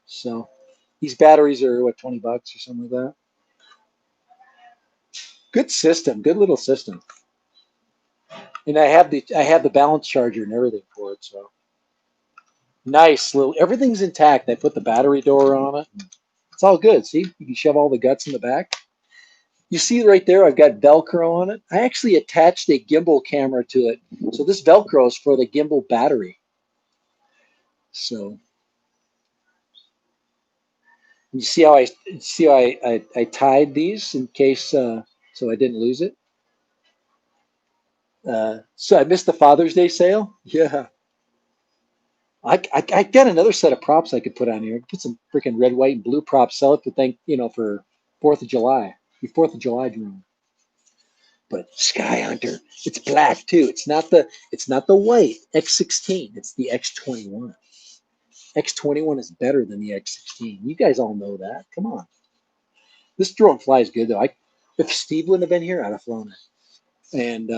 So these batteries are what, $20 or something like that. Good system. Good little system. And I have the balance charger and everything for it. So nice little. Everything's intact. I put the battery door on it. It's all good. See, you can shove all the guts in the back. You see right there, I've got Velcro on it. I actually attached a gimbal camera to it. So this Velcro is for the gimbal battery. So you see how I tied these in case so I didn't lose it. So I missed the Father's Day sale. Yeah, I got another set of props I could put on here. Put some freaking red, white, and blue props. Sell it to thank for Fourth of July. The Fourth of July drone. But Sky Hunter, it's black too. It's not the white X16. It's the X21. X21 is better than the X16. You guys all know that. Come on. This drone flies good though. If Steve wouldn't have been here, I'd have flown it. And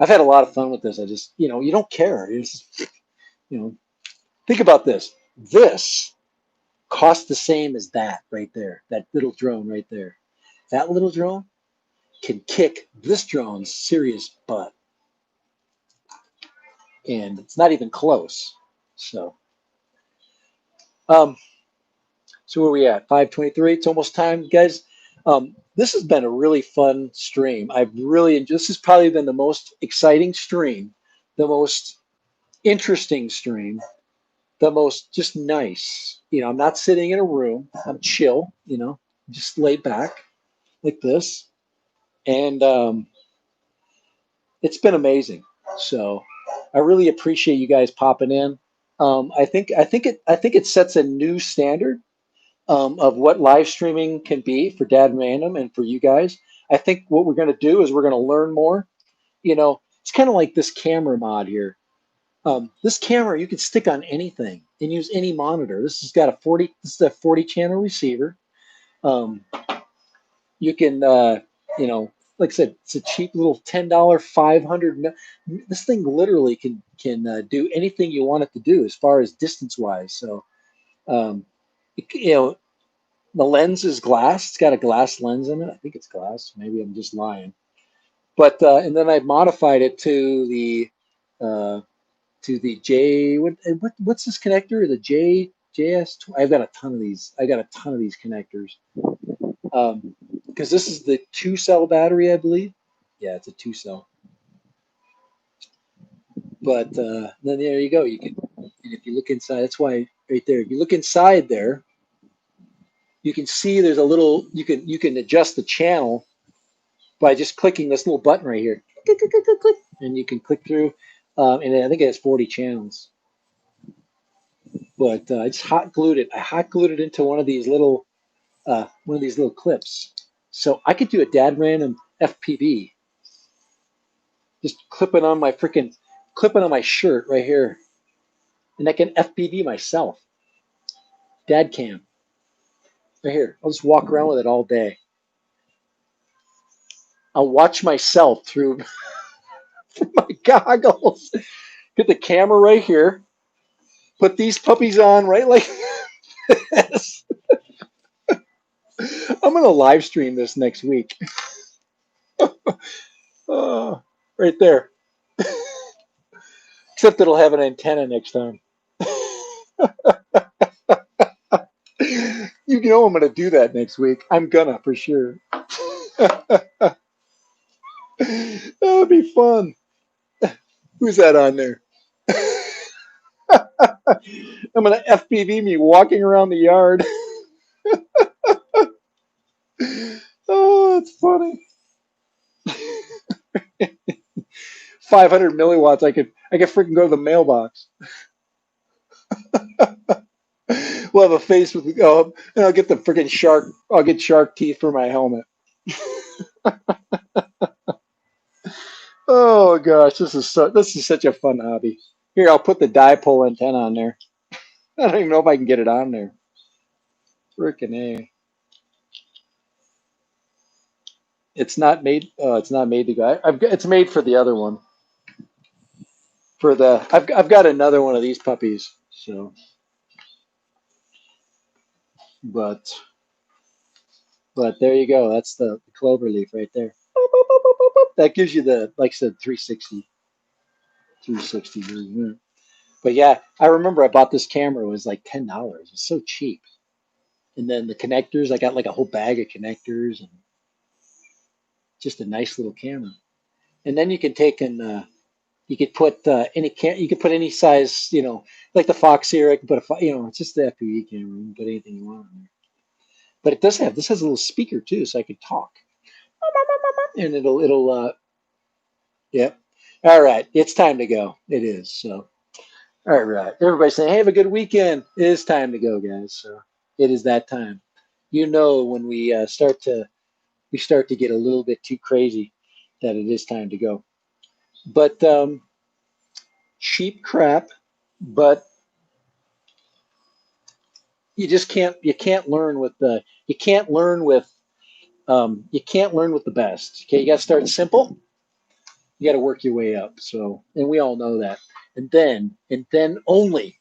I've had a lot of fun with this. I just, you don't care. You know, think about this. This costs the same as that right there. That little drone right there. That little drone can kick this drone's serious butt, and it's not even close. So, um, so where are we at? 5:23. It's almost time, guys. This has been a really fun stream. I've really, this has probably been the most exciting stream, the most interesting stream, the most just nice. I'm not sitting in a room. I'm chill. Just laid back like this, and it's been amazing. So I really appreciate you guys popping in. I think it sets a new standard of what live streaming can be for Dad Random and for you guys. I think what we're going to do is we're going to learn more. It's kind of like this camera mod here. This camera you can stick on anything and use any monitor. This has got a 40. This is a 40 channel receiver. Um, you can, like I said, it's a cheap little $10, 500. This thing literally can do anything you want it to do as far as distance wise. So, um, you know, the lens is glass. It's got a glass lens in it. I think it's glass. Maybe I'm just lying. But and then I modified it uh, to the J. What's this connector? The JS. I've got a ton of these. I got a ton of these connectors. Because this is the 2-cell battery, I believe. Yeah, it's a 2-cell. But then there you go. You can, and if you look inside, that's why right there. If you look inside there, you can see there's a little. You can adjust the channel by just clicking this little button right here. Click, click, click, click, click, and you can click through. And I think it has 40 channels. But I just hot glued it. I hot glued it into one of these little clips. So I could do a Dad Random FPV, just clipping on my shirt right here, and I can FPV myself. Dad cam right here. I'll just walk around with it all day. I'll watch myself through my goggles. Get the camera right here. Put these puppies on right like this. I'm gonna live stream this next week. Right there. Except it'll have an antenna next time. You know I'm gonna do that next week. I'm gonna for sure. That'll be fun. Who's that on there? I'm gonna FPV me walking around the yard. Oh, it's funny. 500 milliwatts. I could freaking go to the mailbox. We'll have a face with and I'll get the freaking shark. I'll get shark teeth for my helmet. Oh gosh, this is such a fun hobby. Here, I'll put the dipole antenna on there. I don't even know if I can get it on there. Freaking A. It's not made. It's not made to go. It's made for the other one. I've got another one of these puppies. So, but there you go. That's the clover leaf right there. That gives you the, like I said, 360 version. But yeah, I remember I bought this camera. It was like $10. It's so cheap. And then the connectors, I got like a whole bag of connectors and just a nice little camera. And then you can take and you could put you could put any size, like the Fox here. I can put it's just the FPV camera. You can put anything you want on there. But this has a little speaker too, so I could talk, and it'll yeah. All right, it's time to go. It is so. All right, everybody saying, "Hey, have a good weekend." It is time to go, guys. So it is that time. When we start to get a little bit too crazy, that it is time to go. But cheap crap. But you can't learn with the you can't learn with the best. Okay, you got to start simple. You got to work your way up. So, and we all know that. And then only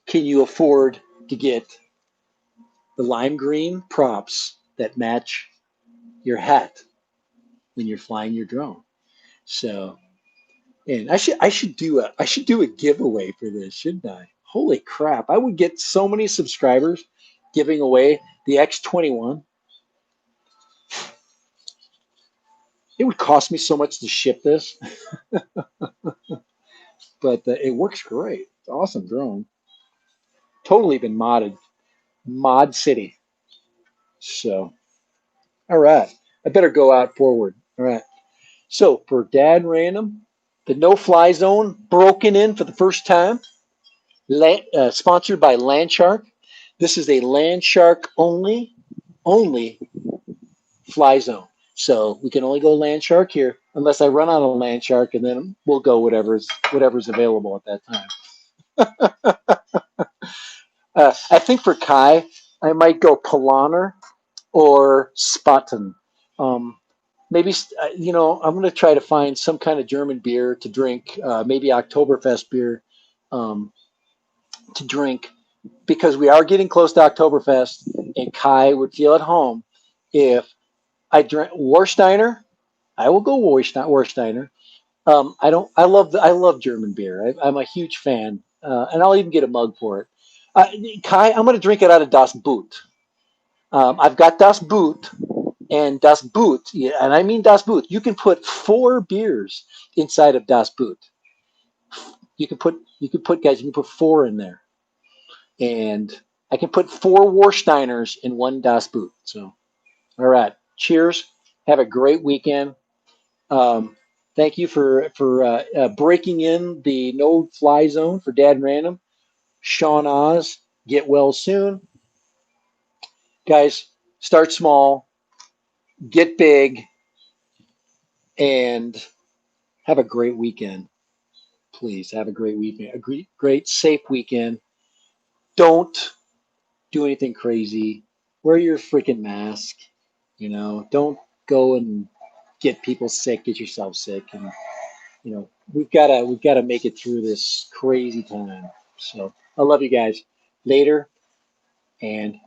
can you afford to get the lime green props that match your hat when you're flying your drone. So, and I should do a giveaway for this, shouldn't I? Holy crap! I would get so many subscribers giving away the X21. It would cost me so much to ship this, but it works great. It's an awesome drone. Totally been modded. Mod City. So, all right. I better go out forward. All right. So, for Dad Random, the no fly zone broken in for the first time, sponsored by Landshark. This is a Landshark only fly zone. So we can only go Landshark here unless I run out of Landshark, and then we'll go whatever's available at that time. I think for Kai, I might go Polaner or Spaten. Um, maybe I'm going to try to find some kind of German beer to drink, maybe Oktoberfest beer to drink, because we are getting close to Oktoberfest, and Kai would feel at home if I drink Warsteiner. I will go Warsteiner. I don't. I love German beer. I'm a huge fan, and I'll even get a mug for it. Kai, I'm going to drink it out of Das Boot. I've got Das Boot, and Das Boot, yeah, and I mean Das Boot. You can put 4 beers inside of Das Boot. You can put 4 in there, and I can put 4 Warsteiners in one Das Boot. So, all right, cheers. Have a great weekend. Um, Thank you for breaking in the no fly zone for Dad Random. Sean Oz, get well soon, guys. Start small, get big, and have a great weekend. Please have a great weekend, a great safe weekend. Don't do anything crazy. Wear your freaking mask. Don't go and get people sick, get yourself sick, and we've gotta make it through this crazy time. So I love you guys. Later, and